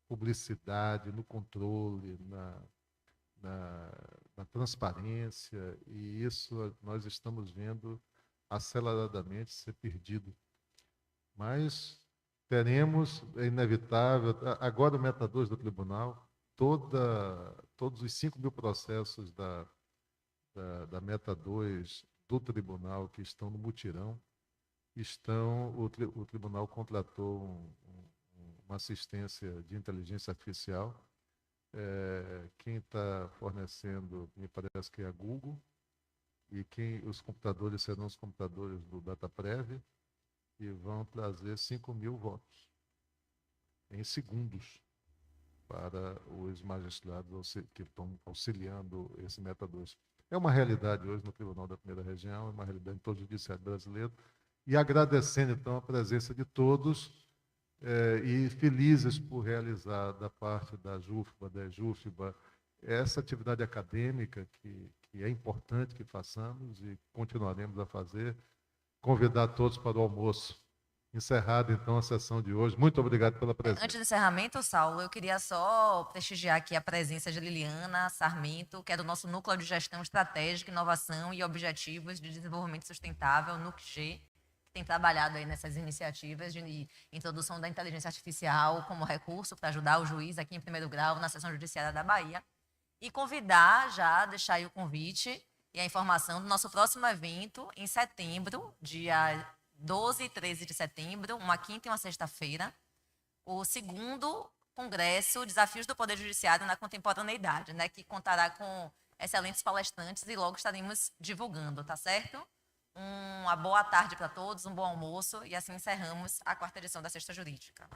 publicidade, no controle, na transparência, e isso nós estamos vendo aceleradamente ser perdido. Mas teremos, é inevitável, agora o Meta 2 do tribunal, todos os 5.000 processos da Meta 2 do tribunal que estão no mutirão, o tribunal contratou uma assistência de inteligência artificial. Quem está fornecendo, me parece que é a Google, e os computadores serão os computadores do DataPrev, e vão trazer 5.000 votos em segundos para os magistrados que estão auxiliando esse Meta 2. É uma realidade hoje no Tribunal da Primeira Região, é uma realidade em todo o judiciário brasileiro, e agradecendo, então, a presença de todos, e felizes por realizar da parte da JUFBA, da EJUFBA, essa atividade acadêmica que é importante que façamos e continuaremos a fazer. Convidar todos para o almoço. Encerrada, então, a sessão de hoje. Muito obrigado pela presença. Antes do encerramento, Saulo, eu queria só prestigiar aqui a presença de Liliana Sarmento, que é do nosso Núcleo de Gestão Estratégica, Inovação e Objetivos de Desenvolvimento Sustentável, NUCG, que tem trabalhado aí nessas iniciativas de introdução da inteligência artificial como recurso para ajudar o juiz aqui em primeiro grau na Seção Judiciária da Bahia. E convidar já, deixar aí o convite e a informação do nosso próximo evento em setembro, dia 12 e 13 de setembro, uma quinta e uma sexta-feira, o @2º Congresso Desafios do Poder Judiciário na Contemporaneidade, né, que contará com excelentes palestrantes e logo estaremos divulgando, tá certo? Uma boa tarde para todos, um bom almoço, e assim encerramos a 4ª edição da Sexta Jurídica.